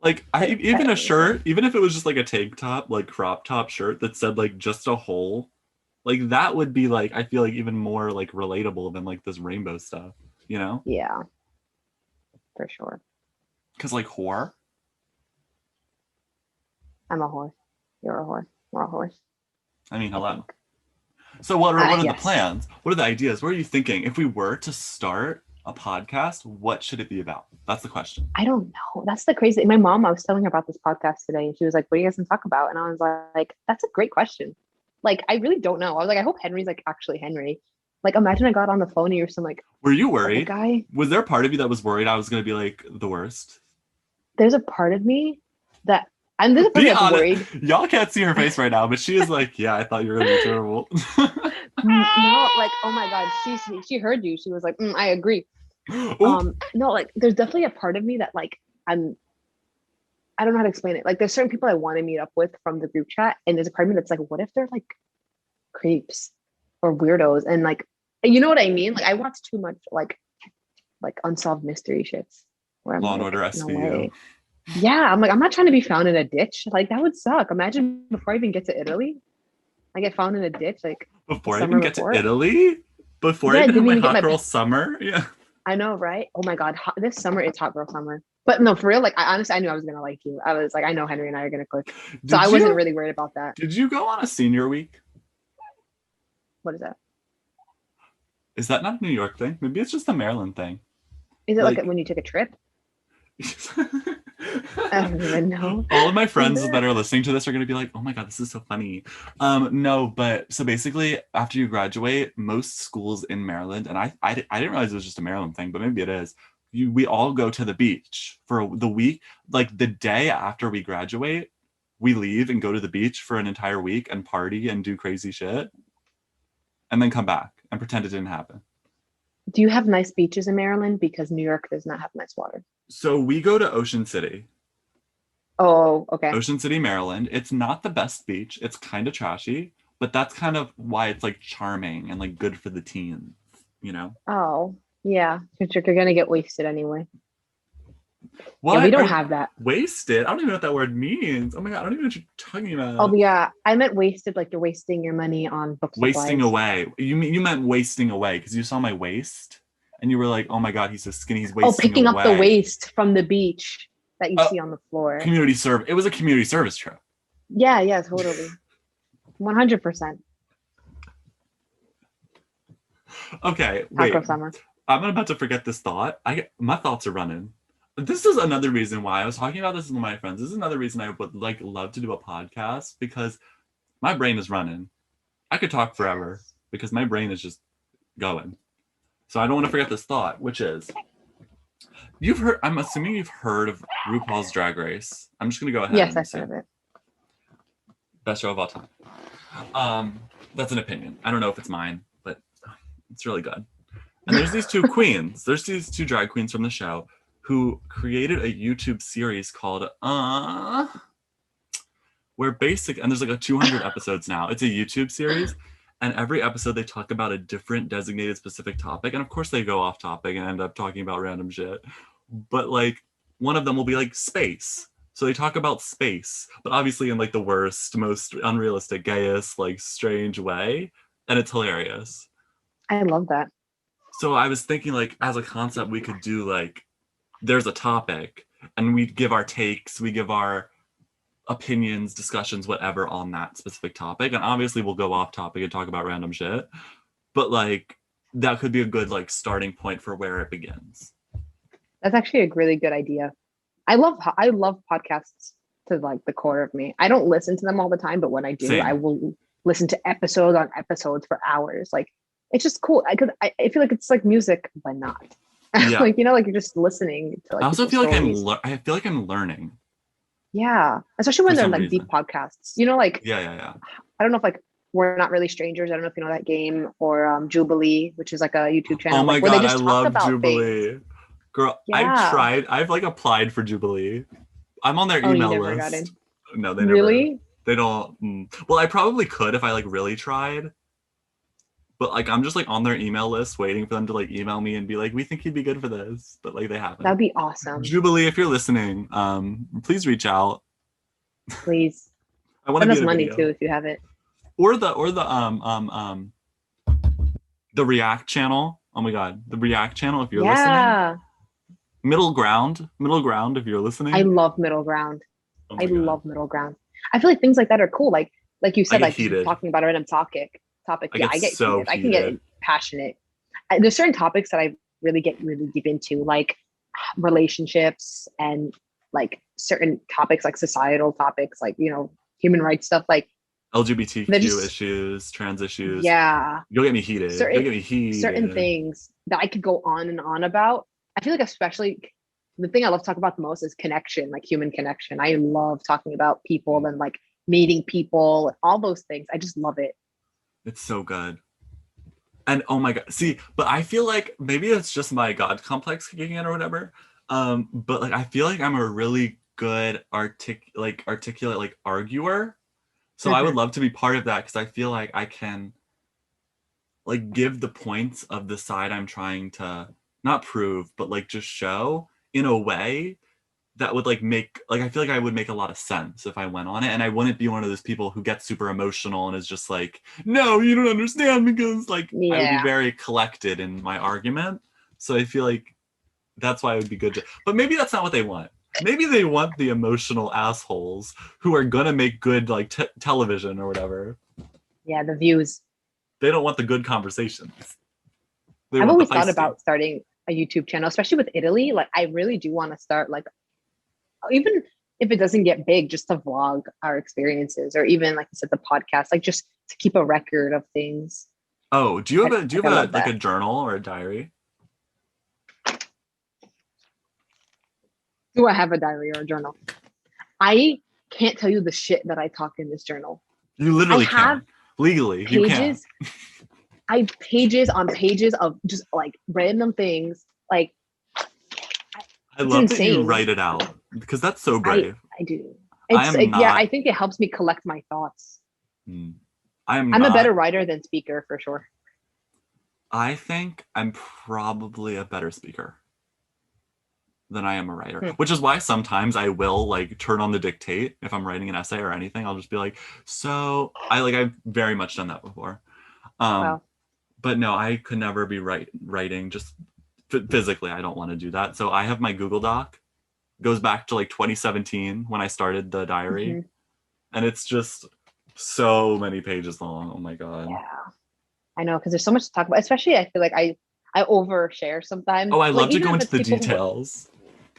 Like, even a shirt, even if it was just like a tank top, like crop top shirt that said like just a hole, like that would be like, I feel like even more like relatable than like this rainbow stuff, you know? Yeah, for sure. Because like whore. I'm a horse. You're a horse. We're a horse. I mean, hello. So what are yes. the plans? What are the ideas? What are you thinking? If we were to start a podcast, what should it be about? That's the question. I don't know. That's the crazy. My mom, I was telling her about this podcast today, and she was like, "What are you guys gonna talk about?" And I was like, "That's a great question." Like, I really don't know. I was like, I hope Henry's like actually Henry. Like, imagine I got on the phone and you're some like. Were you worried? Guy. Was there a part of you that was worried I was gonna be like the worst? There's a part of me that there's a part that's worried. Y'all can't see her face right now, but she is like, "Yeah, I thought you were gonna be terrible." No, like, oh my God, she heard you. She was like, I agree. No, like, there's definitely a part of me that like I don't know how to explain it. Like, there's certain people I want to meet up with from the group chat, and there's a part of me that's like, what if they're like creeps or weirdos? And like, you know what I mean? Like, I watch too much like unsolved mystery shits. Where I'm Law and like, Order SVU. Yeah, I'm like, I'm not trying to be found in a ditch. Like, that would suck. Imagine before I even get to Italy, I get found in a ditch. Like, before I even get to Italy? Before I even have my hot girl summer? Yeah. I know, right? Oh my God, this summer it's hot girl summer. But no, for real, like, I honestly, I knew I was gonna like you. I was like, I know Henry and I are gonna click. So I wasn't really worried about that. Did you go on a senior week? What is that? Is that not a New York thing? Maybe it's just a Maryland thing. Is it like when you take a trip? I don't even know. All of my friends that are listening to this are going to be like, oh my God, this is so funny. No, but so basically after you graduate, most schools in Maryland, and I didn't realize it was just a Maryland thing, but maybe it is. We all go to the beach for the week. Like the day after we graduate, we leave and go to the beach for an entire week and party and do crazy shit. And then come back and pretend it didn't happen. Do you have nice beaches in Maryland? Because New York does not have nice water. So we go to Ocean City. Oh, okay. Ocean City, Maryland. It's not the best beach. It's kind of trashy, but that's kind of why it's like charming and like good for the teens, you know? Oh, yeah. You're going to get wasted anyway. What? Yeah, we don't have that. Wasted? I don't even know what that word means. Oh my God, I don't even know what you're talking about. Oh yeah, I meant wasted, like you're wasting your money on book supplies. Wasting away. You meant wasting away because you saw my waist and you were like, oh my God, he's so skinny, he's wasting away. Oh, picking up the waste from the beach that you see on the floor. Community service. It was a community service trip. Yeah, totally. 100%. Okay, wait. Summer. I'm about to forget this thought. My thoughts are running. this is another reason why I was talking about this with my friends. This is another reason I would like love to do a podcast, because my brain is running. I could talk forever because my brain is just going. So I don't want to forget this thought, which is, I'm assuming you've heard of RuPaul's Drag Race. I'm just going to go ahead. Yes, and I've heard of it. Best show of all time. That's an opinion. I don't know if it's mine, but it's really good. And there's these two queens. There's these two drag queens from the show who created a YouTube series called where and there's like a 200 episodes now. It's a YouTube series, and every episode they talk about a different designated specific topic, and of course they go off topic and end up talking about random shit. But like one of them will be like space. So they talk about space, but obviously in like the worst, most unrealistic, gayest, like strange way, and it's hilarious. I love that. So I was thinking, like, as a concept, we could do like, there's a topic, and we give our takes, we give our opinions, discussions, whatever on that specific topic, and obviously we'll go off topic and talk about random shit. But like, that could be a good like starting point for where it begins. That's actually a really good idea. I love podcasts to like the core of me. I don't listen to them all the time, but when I do, Same. I will listen to episode on episodes for hours. Like, it's just cool because I feel like it's like music, but not. Yeah. Like, you know, like you're just listening to like. I also feel like stories. I feel like I'm learning. Yeah, especially when For they're some like reason. deep podcasts. You know, like Yeah. I don't know if like We're Not Really Strangers. I don't know if you know that game, or Jubilee, which is like a YouTube channel. Oh my like, where they god, just I talk love about Jubilee. things. Girl, Yeah. I've like applied for Jubilee. I'm on their Oh, you email never got list. in? No, they never. Really? They don't. Well, I probably could if I like really tried. But like, I'm just like on their email list waiting for them to like email me and be like, we think you'd be good for this. But like, they haven't. That'd be awesome. Jubilee, if you're listening, please reach out. Please. I want to Send be us in a money video. too if you have it. Or the React channel. Oh my god, the React channel if you're listening. Middle ground if you're listening. I love Middle Ground. Oh I my God. love Middle Ground. I feel like things like that are cool. Like you said, like heated. talking about a random topic. Yeah, I get so heated. I can get passionate. There's certain topics that I really get really deep into, like relationships and like certain topics, like societal topics, like, you know, human rights stuff, like LGBTQ issues, trans issues. Yeah. You'll get me heated. Certain things that I could go on and on about. I feel like especially the thing I love to talk about the most is connection, like human connection. I love talking about people and like meeting people, all those things. I just love it. It's so good. And oh my god, see, but I feel like maybe it's just my God complex kicking in or whatever. But like I feel like I'm a really good articulate like arguer. So I would love to be part of that because I feel like I can like give the points of the side I'm trying to not prove, but like just show in a way that would like make, like, I feel like I would make a lot of sense if I went on it, and I wouldn't be one of those people who gets super emotional and is just like, no, you don't understand, because like I would be very collected in my argument. So I feel like that's why it would be good to, but maybe that's not what they want. Maybe they want the emotional assholes who are gonna make good like television or whatever. Yeah, the views. They don't want the good conversations. I've always thought about starting a YouTube channel, especially with Italy. Like, I really do want to start, like, even if it doesn't get big, just to vlog our experiences, or even, like I said, the podcast, like just to keep a record of things. Oh, do you have a journal or a diary? Do I have a diary or a journal? I can't tell you the shit that I talk in this journal. You literally can't. Legally, pages, you can. I have pages on pages of just like random things. Like, I love that you write it out, because that's so brave. I do. Yeah, I think it helps me collect my thoughts. I'm a better writer than speaker for sure. I think I'm probably a better speaker than I am a writer, which is why sometimes I will like turn on the dictate if I'm writing an essay or anything. I'll just be like, so I've very much done that before. Wow. But no, I could never be writing just physically. I don't want to do that. So I have my Google Doc. It goes back to like 2017 when I started the diary. And it's just so many pages long. Oh my God. Yeah, I know, because there's so much to talk about, especially I feel like I overshare sometimes. Oh, I love to go into the details.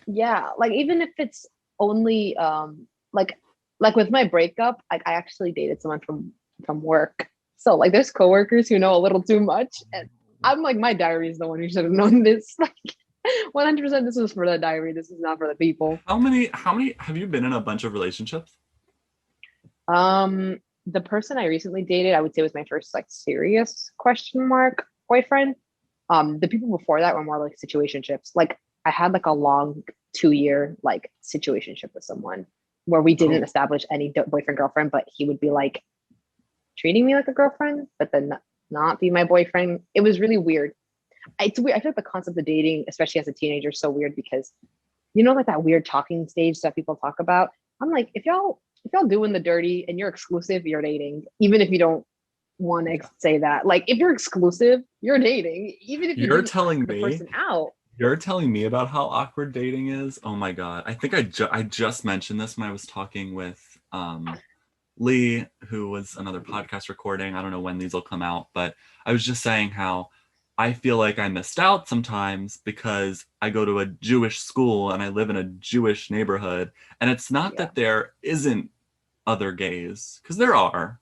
Yeah, like even if it's only like like with my breakup, like I actually dated someone from work. So like there's coworkers who know a little too much, and I'm like my diary is the one who should have known this. Like 100% this was for the diary. This is not for the people. How many have you been in a bunch of relationships? The person I recently dated, I would say was my first like serious question mark boyfriend. The people before that were more like situationships. Like I had like a long 2 year like situationship with someone where we didn't Oh, establish any boyfriend girlfriend, but he would be like treating me like a girlfriend, but then not be my boyfriend. It was really weird. It's weird. I feel like the concept of dating, especially as a teenager, is so weird because like that weird talking stage that people talk about. I'm like, if y'all doing the dirty and you're exclusive, you're dating, even if you don't want to yeah. say that. Like if you're exclusive, you're dating, even if you You're didn't ask telling the me person out. You're telling me about how awkward dating is? Oh my God. I think I just mentioned this when I was talking with Lee, who was another podcast recording. I don't know when these will come out, but I was just saying how I feel like I missed out sometimes because I go to a Jewish school and I live in a Jewish neighborhood. And it's not Yeah. that there isn't other gays, because there are,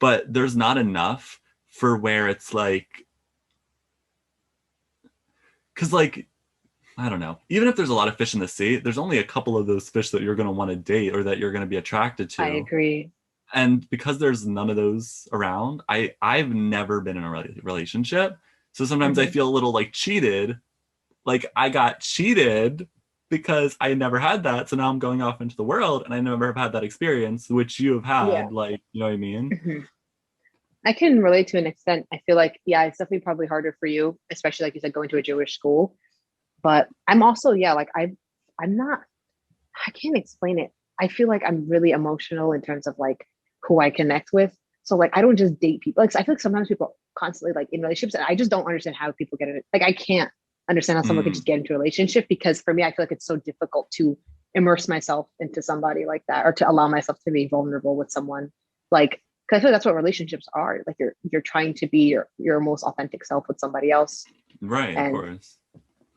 but there's not enough for where it's like, because like I don't know. Even if there's a lot of fish in the sea, there's only a couple of those fish that you're going to want to date or that you're going to be attracted I to. agree. And because there's none of those around, I've never been in a relationship. So sometimes I Mhm. feel a little like cheated. Like I got cheated because I never had that. So now I'm going off into the world and I never have had that experience, which you have Yeah. had. Like, you know what I mean? Mhm. I can relate to an extent. I feel like, yeah, it's definitely probably harder for you, especially like you said, going to a Jewish school. But I'm also, yeah, like I'm not, I can't explain it. I feel like I'm really emotional in terms of like who I connect with. So like I don't just date people. Like I feel like sometimes people constantly like in relationships, and I just don't understand how people get it. Like I can't understand how someone could Mm, just get into a relationship because for me, I feel like it's so difficult to immerse myself into somebody like that or to allow myself to be vulnerable with someone. Like because I feel like that's what relationships are. Like you're trying to be your most authentic self with somebody else. right, of And course.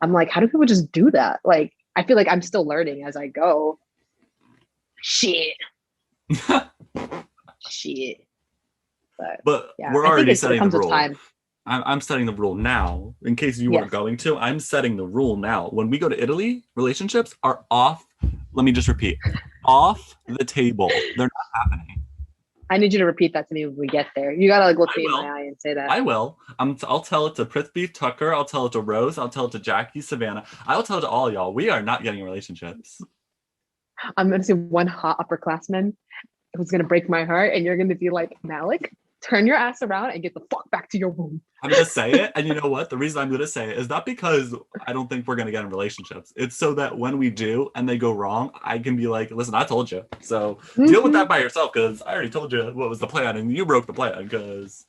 I'm like, how do people just do that? Like I feel like I'm still learning as I go. Shit. Shit. But But yeah, we're I think already it setting the comes with rule. time. I'm setting the rule now. In case you weren't Yes. going to, I'm setting the rule now. When we go to Italy, relationships are off. Let me just repeat, off the table. They're not happening. I need you to repeat that to me when we get there. You gotta like look I me in my will. eye and say that. I will. I'll tell it to Prithvi, Tucker. I'll tell it to Rose. I'll tell it to Jackie, Savannah. I'll tell it to all y'all. We are not getting relationships. I'm gonna see one hot upperclassman who's gonna break my heart, and you're gonna be like, Malik, turn your ass around and get the fuck back to your room. I'm gonna say it, and you know what? The reason I'm gonna say it is not because I don't think we're gonna get in relationships. It's so that when we do and they go wrong, I can be like, "Listen, I told you." So deal with Mm-hmm. that by yourself, because I already told you what was the plan, and you broke the plan. Because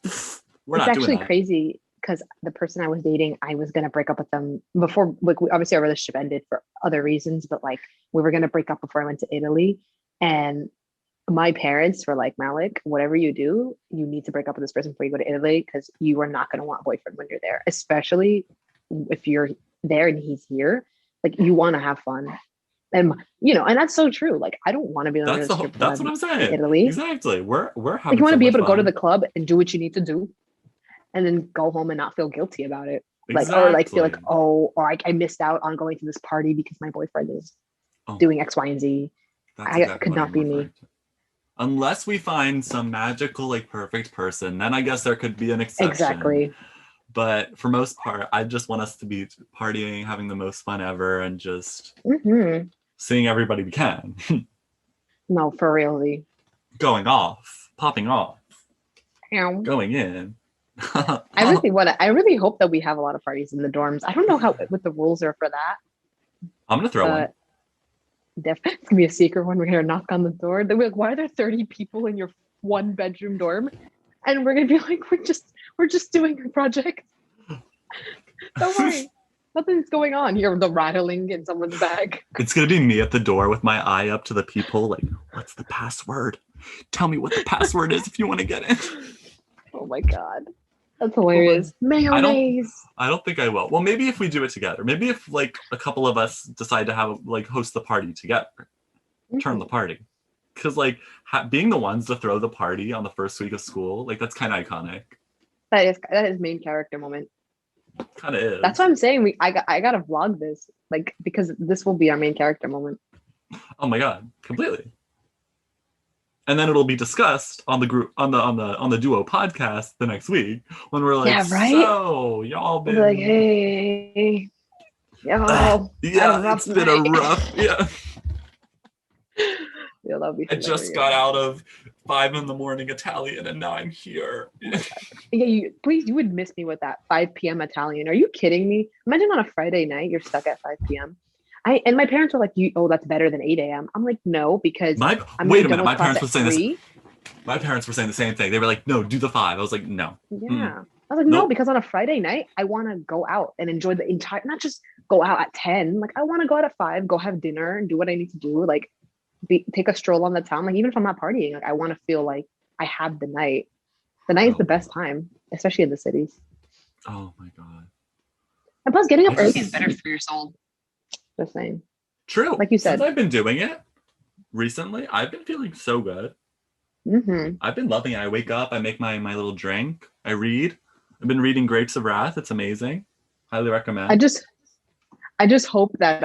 we're It's not doing actually that. crazy because the person I was dating, I was gonna break up with them before. Like, obviously, our relationship ended for other reasons, but like, we were gonna break up before I went to Italy, and my parents were like, Malik, whatever you do, you need to break up with this person before you go to Italy because you are not going to want a boyfriend when you're there, especially if you're there and he's here. Like, you want to have fun. And, and that's so true. Like, I don't want to be in a relationship when That's what I'm I'm in saying. Ity. Exactly. We're Like, you having want to so be much able to go to the fun. club and do what you need to do and then go home and not feel guilty about it. Like, or like feel like, Exactly. oh, or I missed out on going to this party because my boyfriend is Oh, doing X, Y, and Z. that's I exactly could what not I'm be me. referring to. Unless we find some magical, like perfect person, then I guess there could be an exception. Exactly. But for most part, I just want us to be partying, having the most fun ever, and just Mm-hmm. seeing everybody we can. No, for reality. Going off, popping off, I'm going in. I'm I really hope that we have a lot of parties in the dorms. I don't know what the rules are for that, gonna throw one. but it's gonna be a secret one. We're gonna knock on the door. They'll be like, why are there 30 people in your one bedroom dorm? And we're gonna be like, we're just doing a project. Don't worry. Nothing's going on. You're the rattling in someone's bag. It's gonna be me at the door with my eye up to the people, like, what's the password? Tell me what the password is if you want to get in. Oh my God. That's hilarious. I don't Mayonnaise. I don't think I will. Well, maybe if we do it together. Maybe if like a couple of us decide to have like host the party together, turn the party. Because like being the ones to throw the party on the first week of school, like that's kind of iconic. That is main character moment. Kind of is. That's what I'm saying. I gotta vlog this, like, because this will be our main character moment. Oh my god, completely. And then it'll be discussed on the group on the duo podcast the next week when we're like, yeah, right? So y'all been like, hey, y'all, yeah, it's been a rough yeah. Yeah, that'll be I just got out of 5 a.m. Italian and now I'm here. Yeah, you would miss me with that 5 p.m. Italian. Are you kidding me? Imagine on a Friday night you're stuck at 5 p.m. And my parents were like, that's better than 8 a.m. I'm like, no, because wait a minute. My parents were saying this. My parents were saying the same thing. They were like, no, do the 5. I was like, no. Yeah. I was like, no, because on a Friday night, I want to go out and enjoy the entire, not just go out at 10. Like, I want to go out at 5, go have dinner and do what I need to do. Like, take a stroll on the town. Like, even if I'm not partying, like, I want to feel like I have the night. The night is the best time, especially in the cities. Oh my god. And plus, getting up early is better for your soul. Just saying. True. Like you said. Since I've been doing it recently, I've been feeling so good. Mm-hmm. I've been loving it. I wake up, I make my little drink, I read. I've been reading Grapes of Wrath. It's amazing. Highly recommend. I just hope that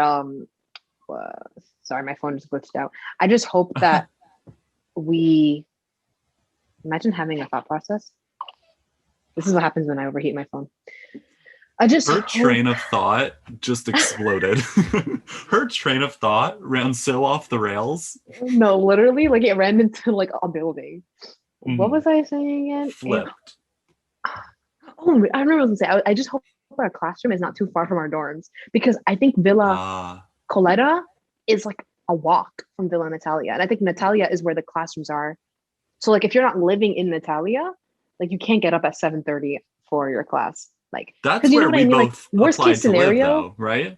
sorry, my phone just glitched out. I just hope that we imagine having a thought process. This is what happens when I overheat my phone. Her train of thought just exploded. Her train of thought ran so off the rails. No, literally, like it ran into like a building. What was I saying again? Flipped. Oh, I remember what I was gonna say. I just hope our classroom is not too far from our dorms, because I think Villa Coletta is like a walk from Villa Natalia, and I think Natalia is where the classrooms are. So like if you're not living in Natalia, like you can't get up at 7:30 for your class. Like that's where we both like, worst case scenario, to live, though, right?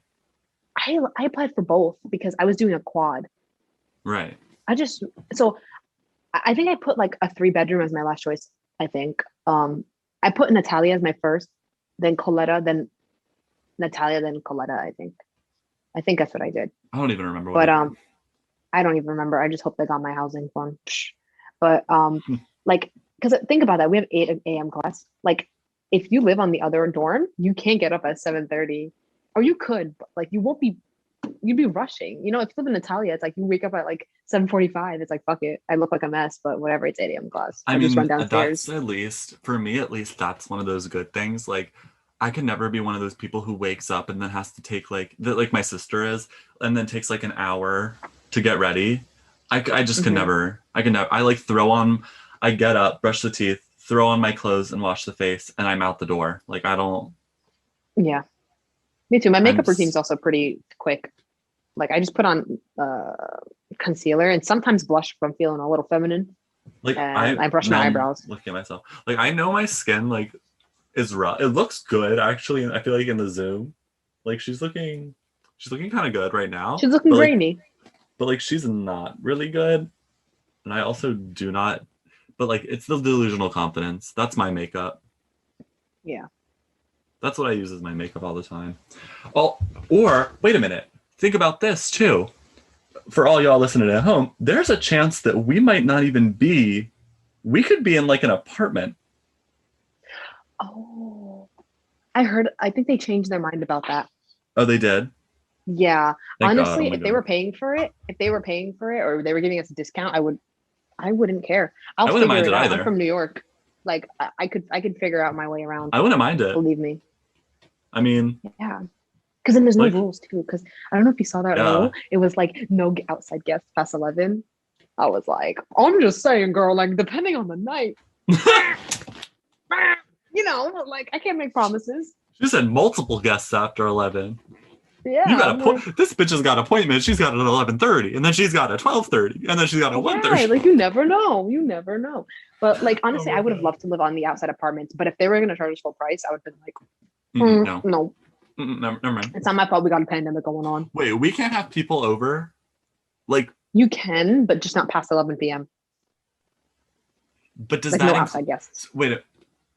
I applied for both because I was doing a quad. Right. I think I put like a 3-bedroom as my last choice. I think I put Natalia as my first, then Coletta, then Natalia, then Coletta. I think that's what I did. I don't even remember. But I don't even remember. I just hope they got my housing fund. But like, because think about that, we have 8 a.m. class. Like, if you live on the other dorm, you can't get up at 7:30, or you could, but like you won't be. You'd be rushing. You know, if you live in Natalia, it's like you wake up at like 7:45. It's like, fuck it, I look like a mess, but whatever. It's 8 a.m. class. I mean, just run downstairs. That's, at least for me, that's one of those good things. Like, I could never be one of those people who wakes up and then has to take like my sister is, and then takes like an hour to get ready. I just can never. I like I get up, brush the teeth, throw on my clothes, and wash the face, and I'm out the door. Like, I don't. Yeah, me too. My makeup routine is also pretty quick. Like, I just put on concealer and sometimes blush if I'm feeling a little feminine. Like, I brush my eyebrows. Look at myself. Like, I know my skin like is rough. It looks good actually. I feel like in the Zoom, like she's looking kind of good right now. She's looking grainy. But like she's not really good. And I also do not. But like, it's the delusional confidence. That's my makeup. Yeah. That's what I use as my makeup all the time. Oh, or wait a minute. Think about this too. For all y'all listening at home, there's a chance that we might not even be. We could be in like an apartment. Oh, I think they changed their mind about that. Oh, they did? Yeah. Honestly, if they were paying for it, or they were giving us a discount, I wouldn't care. I wouldn't mind it either. I'm from New York. Like, I could figure out my way around. I wouldn't mind it. Believe me. I mean, yeah. Because then there's no rules too. Because I don't know if you saw that rule. It was like no outside guests past 11. I was like, I'm just saying, girl. Like, depending on the night, you know, like I can't make promises. She said multiple guests after 11. Yeah, you got this bitch has got appointments. She's got it at 11:30, and then she's got at 12:30, and then she's got at 1:30. Like, you never know. But like, honestly, I would have loved to live on the outside apartments. But if they were going to charge us full price, I would have been like, no. Never mind. It's not my fault we got a pandemic going on. Wait, we can't have people over? Like, you can, but just not past 11 p.m. But does like, that no outside guests? Wait,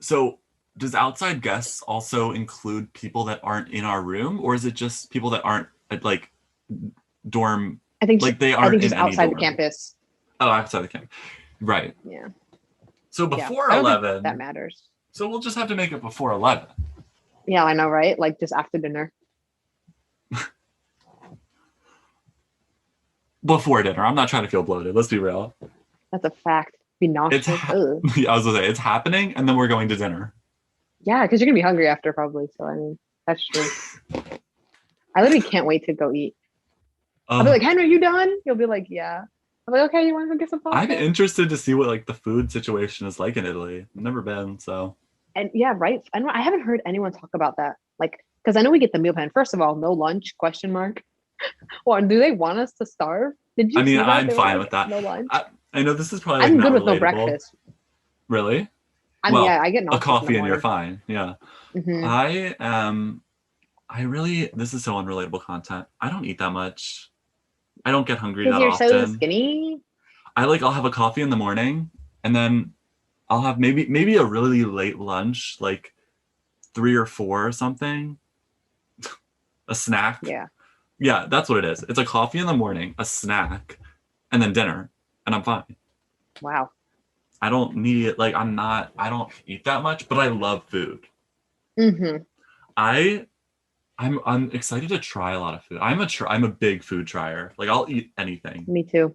so does outside guests also include people that aren't in our room, or is it just people that aren't at like dorm, like they I aren't think in just any outside the dorm? campus. Oh, outside the camp. Right. Yeah. So Yeah. before I don't think that 11, matters. so we'll just have to make it before 11. Yeah, I know, right? Like just after dinner. Before dinner. I'm not trying to feel bloated. Let's be real. That's a fact. Be It's nauseous. Ugh. I was gonna say it's happening, and then we're going to dinner. Yeah, because you're gonna be hungry after probably. So I mean, that's true. I literally can't wait to go eat. I'll be Uh, like, Henry, you done? You'll be like, yeah. I'm like, okay, you want to go get some I'm pasta? interested to see what like the food situation is like in Italy. I've never been, so And yeah, right. I haven't heard anyone talk about that. Like, because I know we get the meal plan. First of all, no lunch? Question mark. Or do they want us to starve? Did I you mean, see that? I'm They were fine like, with that. no lunch. I know this is probably like I'm not good with no relatable. breakfast. Really? I mean, yeah, Well, I get a nauseous in the coffee and you're morning. fine. Yeah. Hmm. I am. I really. This is so unrelatable content. I don't eat that much. I don't get hungry Because that you're so often. skinny. I'll have a coffee in the morning, and then I'll have maybe a really late lunch, like 3 or 4 or something. A snack. Yeah. Yeah, that's what it is. It's a coffee in the morning, a snack, and then dinner, and I'm fine. Wow. I don't need like I don't eat that much, but I love food. Hmm. I I'm excited to try a lot of food. I'm a big food trier. Like I'll eat anything. Me too.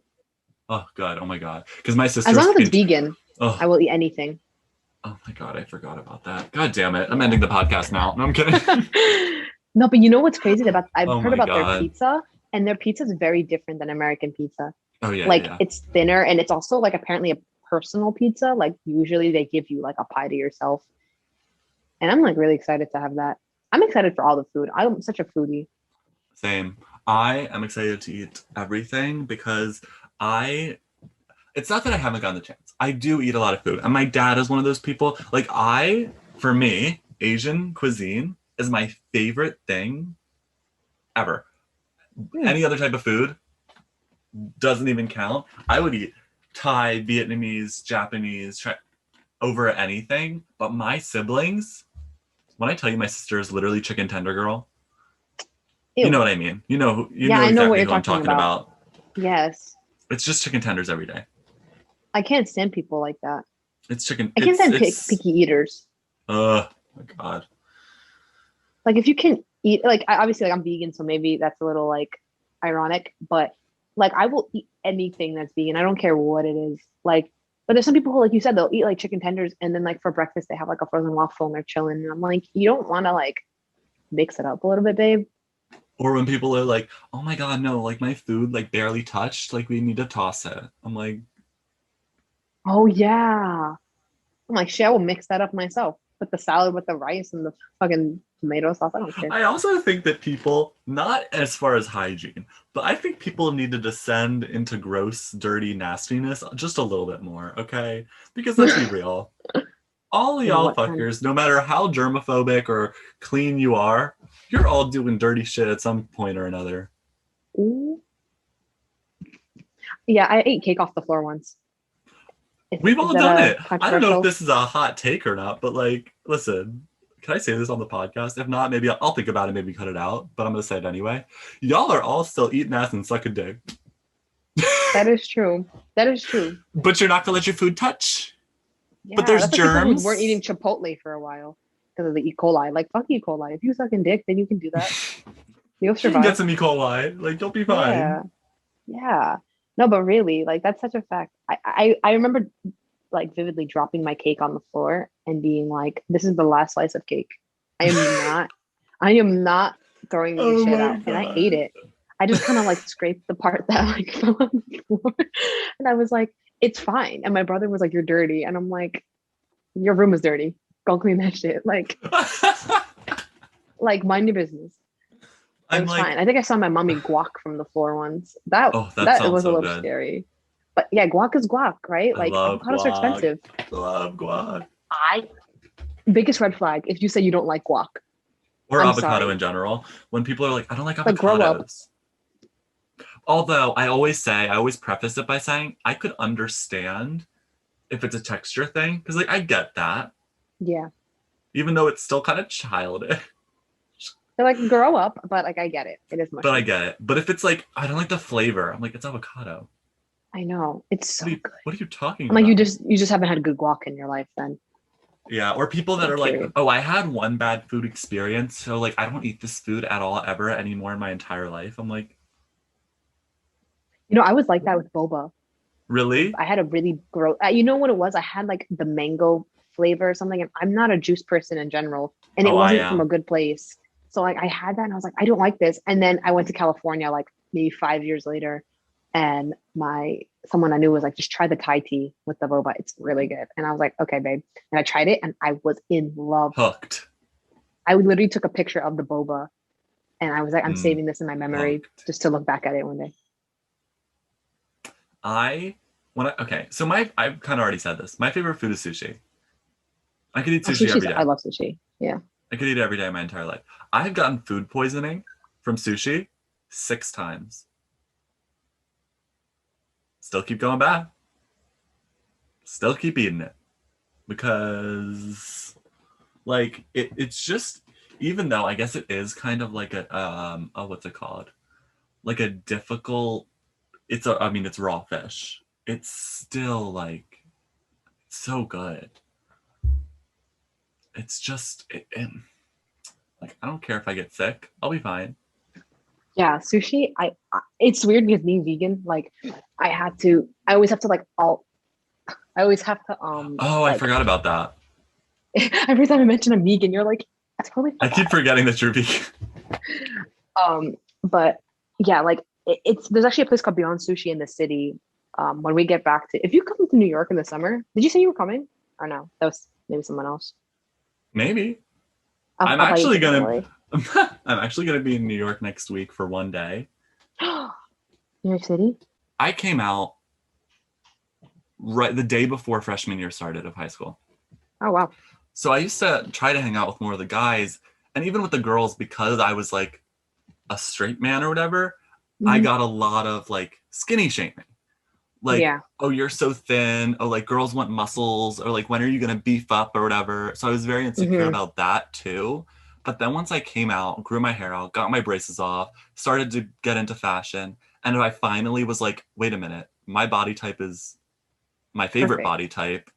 Oh god, oh my god. Because my As sister was long as it's freaking vegan, I oh will eat anything. oh my god, I forgot about that. God damn it. I'm Yeah. ending the podcast now. No, I'm kidding. No, but you know what's crazy about I've Oh heard my about their god. pizza, and their pizza is very different than American pizza. Oh yeah, Like yeah. it's thinner and it's also like apparently a personal pizza. Like usually they give you like a pie to yourself. And I'm like really excited to have that. I'm excited for all the food. I'm such a foodie. Same. I am excited to eat everything because I it's not that I haven't gotten the chance. I do eat a lot of food. And my dad is one of those people. Like for me, Asian cuisine is my favorite thing ever. Hmm. Any other type of food doesn't even count. I would eat Thai, Vietnamese, Japanese over anything. But my siblings, when I tell you my sister is literally chicken tender girl, you know Ew. what I mean. You Yeah, know I know what exactly you're who I'm talking talking about. about. Yes. It's just chicken tenders every day. I can't stand people like that. It's chicken. I can't stand It's picky eaters. my god. Like if you can eat like obviously like I'm vegan, so maybe that's a little like ironic, but like I will eat anything that's vegan. I don't care what it is. Like, but there's some people who, like you said, they'll eat like chicken tenders and then like for breakfast they have like a frozen waffle and they're chilling. And I'm like, you don't want to like mix it up a little bit, babe. Or when people are like, "Oh my god, no! Like my food, like barely touched. Like we need to toss it." I'm like, Oh yeah. I'm like, shit, I will mix that up myself. Put the salad with the rice and the fucking tomato sauce. I don't care. I also think that people, not as far as hygiene, but I think people need to descend into gross, dirty nastiness just a little bit more, okay? Because let's be real. All y'all What kind? fuckers, no matter how germophobic or clean you are, you're all doing dirty shit at some point or another. Ooh. Yeah, I ate cake off the floor once. We've Is all that done a it. I don't know if controversial? this is a hot take or not, but like, listen, can I say this on the podcast? If not, maybe I'll think about it, maybe cut it out, but I'm gonna say it anyway. Y'all are all still eating ass and sucking dick. That is true. That is true. But you're not gonna let your food touch. But Yeah, there's that's like people who germs. weren't eating Chipotle for a while because of the E. coli. Like, fuck E. coli. If you sucking dick, then you can do that. You'll You can get survive. some E. coli. Like, you'll be Yeah. fine. Yeah. No, but really, like that's such a fact. I remember like vividly dropping my cake on the floor and being like, this is the last slice of cake. I am not, I am not throwing this Oh shit my out. And I ate god. it. I just kind of like scraped the part that like fell on the floor. And I was like, it's fine. And my brother was like, you're dirty. And I'm like, your room is dirty. Go clean that shit. Like mind your business. It I'm was like, fine. I think I saw my mommy guac from the floor once. That oh, that that sounds was a so little good. scary. But yeah, guac is guac, right? I Like love avocados are guac. expensive. I love guac. I biggest red flag if you say you don't like guac. Or I'm avocado sorry. in general. When people are like, I don't like Like grow up. avocados. Although I always preface it by saying I could understand if it's a texture thing. Because like I get that. Yeah. even though it's still kind of childish. They're like, grow up, but like I get it. It is But I mushrooms. get it. But if it's like, I don't like the flavor, I'm like, it's avocado. I know. It's What are so you good. what are you talking I'm like, about? you just haven't had good guac in your life then. Yeah, or people that are like, Period. oh, I had one bad food experience, so like I don't eat this food at all ever anymore in my entire life. I'm like, You know, I was like that with boba. really? I had a really gross. You know what it was? I had like the mango flavor or something, and I'm not a juice person in general, and it Oh, I wasn't from a am. good place. So like I had that, and I was like, I don't like this. And then I went to California like maybe 5 years later, and my someone I knew was like, just try the Thai tea with the boba. It's really good. And I was like, okay, babe. And I tried it, and I was in love. Hooked. I literally took a picture of the boba, and I was like, I'm Mm, saving this in my memory hooked. just to look back at it one day. I okay, so my I've kind of already said this. My favorite food is sushi. I could eat Oh, sushi sushi's. every I day. love sushi. Yeah. I could eat it every day of my entire life. I have gotten food poisoning from sushi 6 times. Still keep going back. Still keep eating it because like it's just, even though I guess it is kind of like a oh, what's it called? Like a difficult, I mean it's raw fish. It's still like so good. It's just like I don't care if I get sick. I'll be fine. Yeah, sushi. It's weird because being vegan, like I always have to like all I always have to Oh, I like forgot about that. every time I mention I'm vegan, you're like, I totally I keep forgot. forgetting that you're vegan. But yeah, like it's there's actually a place called Beyond Sushi in the city. When we get back to if you come to New York in the summer, did you say you were coming? Or no? That was maybe someone else. Maybe. I'll, I'm I'll buy you a actually ticket, don't gonna worry. I'm actually gonna be in New York next week for one day. New York City? I came out right the day before freshman year started of high school. Oh wow. So I used to try to hang out with more of the guys, and even with the girls, because I was like a straight man or whatever, I Mhm. got a lot of like skinny shaming. Like, Yeah. oh, you're so thin. Oh, like girls want muscles, or like when are you gonna beef up or whatever. So I was very insecure Hmm. about that too. But then once I came out, grew my hair out, got my braces off, started to get into fashion, and I finally was like, wait a minute, my body type is my favorite Perfect. body type.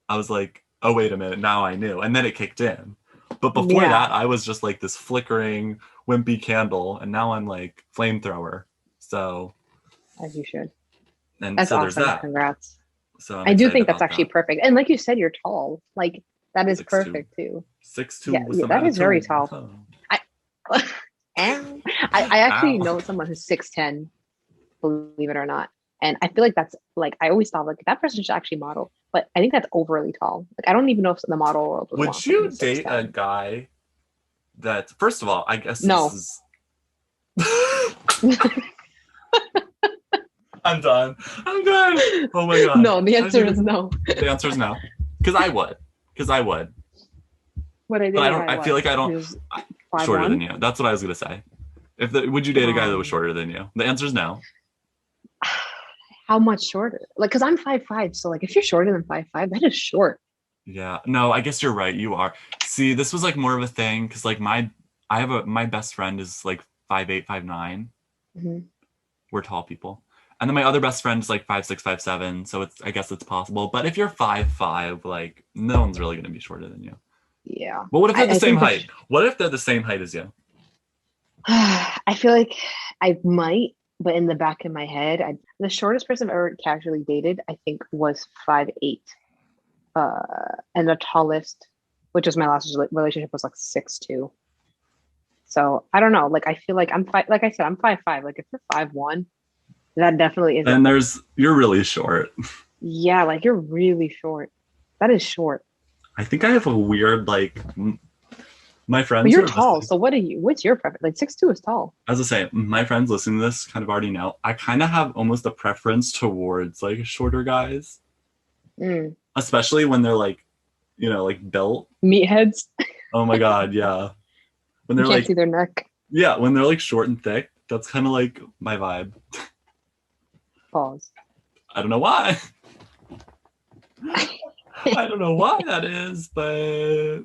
I was like, oh, wait a minute, now I knew. And then it kicked in. But before Yeah, that, I was just like this flickering, wimpy candle. And now I'm like flamethrower. So, as you should. and That's so there's awesome. that. Congrats. So I'm I do excited think that's about actually that. perfect. And like you said, you're tall. Like that is 6'2. perfect too. 6'2 Yeah, with yeah, some that is very attitude. tall. Oh. I Ow. I actually Ow. know someone who's 6'10", believe it or not. And I feel like that's like I always thought like that person should actually model. But I think that's overly tall. Like I don't even know if the model world would want Would someone you who's date a 6'10". guy that, first of all, I guess this No. is. I'm done. I'm done. Oh my God. No, the How did you answer even. is no. The answer is no. Because I would. Because I would. Would I But date I a don't. guy I feel what? like I don't. Who's I, five shorter than one? you. That's what I was gonna say. Would you date a guy that was Um shorter than you? The answer is no. how much shorter? Like because I'm 5'5", so like if you're shorter than 5'5", that is short. Yeah. No, I guess you're right. You are. See, this was like more of a thing because like my best friend is like 5'8", 5'9". Mhm. We're tall people. And then my other best friend is like 5'6", 5'7". So I guess it's possible. But if you're 5'5", like no one's really gonna be shorter than you. Yeah. But what if they're the I same think height? What if they're the same height as you? I feel like I might, but in the back of my head, the shortest person I've ever casually dated, I think, was 5'8". And the tallest, which was my last relationship, was like 6'2". So I don't know. Like I feel like I'm five. Like I said, I'm 5'5". Like if you're 5'1", that definitely isn't Then like you're really short. yeah. Like you're really short. That is short. I think I have a weird like my But friends who you're are tall. listening. So what are you? What's your preference? Like 6'2" is tall. As I say, my friends listening to this kind of already know. I kind of have almost a preference towards like shorter guys, Mm. especially when they're like, like built. Meatheads. Oh my God, yeah. When You they're can't see like, their neck. yeah, when they're like short and thick, that's kind of like my vibe. Pause. I don't know why. I don't know why that is, but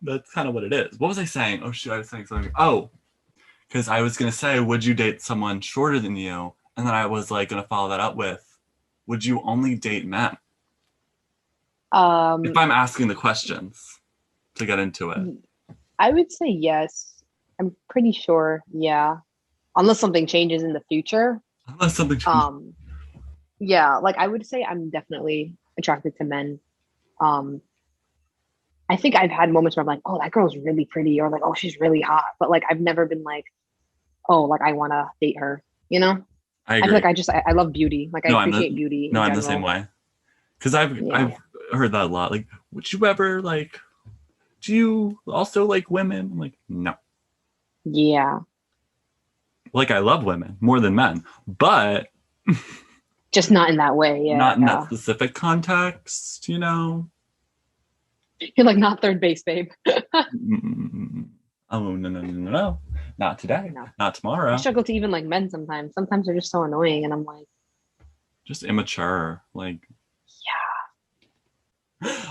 That's kind of what it is. What was I saying? Oh shoot, I was saying something. Oh, because I was gonna say, would you date someone shorter than you? And then I was like gonna follow that up with, would you only date men? If Um, I'm asking the questions to get into it. I would say yes. I'm pretty sure, yeah. Unless something changes in the future. Unless something changes. Um, yeah, like I would say I'm definitely attracted to men. Um, I think I've had moments where I'm like, oh, that girl's really pretty, or like, oh, she's really hot. But like I've never been like, oh, like I want to date her, you know? I I feel like agree. I love beauty. Like I No, I'm the appreciate beauty no, in I'm the same general. way. Because I've Yeah. heard that a lot. Like, would you ever like? Do you also like women? I'm like, no. Yeah. Like, I love women more than men, but Just not in that way. not in that Yeah. specific context. You know. You're like not third base, babe. Mm, oh no no no no no! Not today. No. Not I tomorrow. struggle to even like men sometimes. Sometimes they're just so annoying and I'm like, Just immature. Like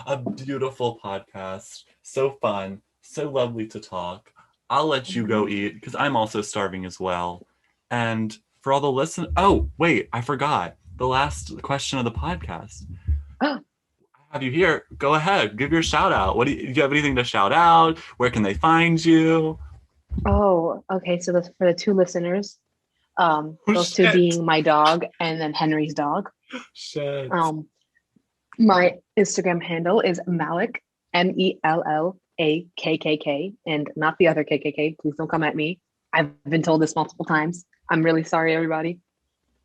a beautiful podcast. So fun. So lovely to talk. I'll let you yeah. go eat because I'm also starving as well. And for all the listen, oh wait, I forgot the last question of the podcast. I have you here. Go ahead, give your shout out. Do you have anything to shout out? Where can they find you? Oh, okay. So for the two listeners, Oh those two shit! being my dog and then Henry's dog. Shit! Um, my Instagram handle is Mellak, Mellakkk, and not the other KKK. Please don't come at me. I've been told this multiple times. I'm really sorry, everybody.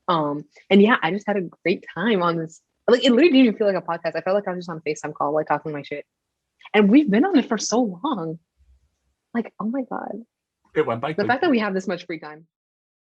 And yeah, I just had a great time on this. Like it literally didn't even feel like a podcast. I felt like I was just on a FaceTime call, like talking my shit. And we've been on it for so long. Like, oh my God. It went by The fact that quickly. we have this much free time.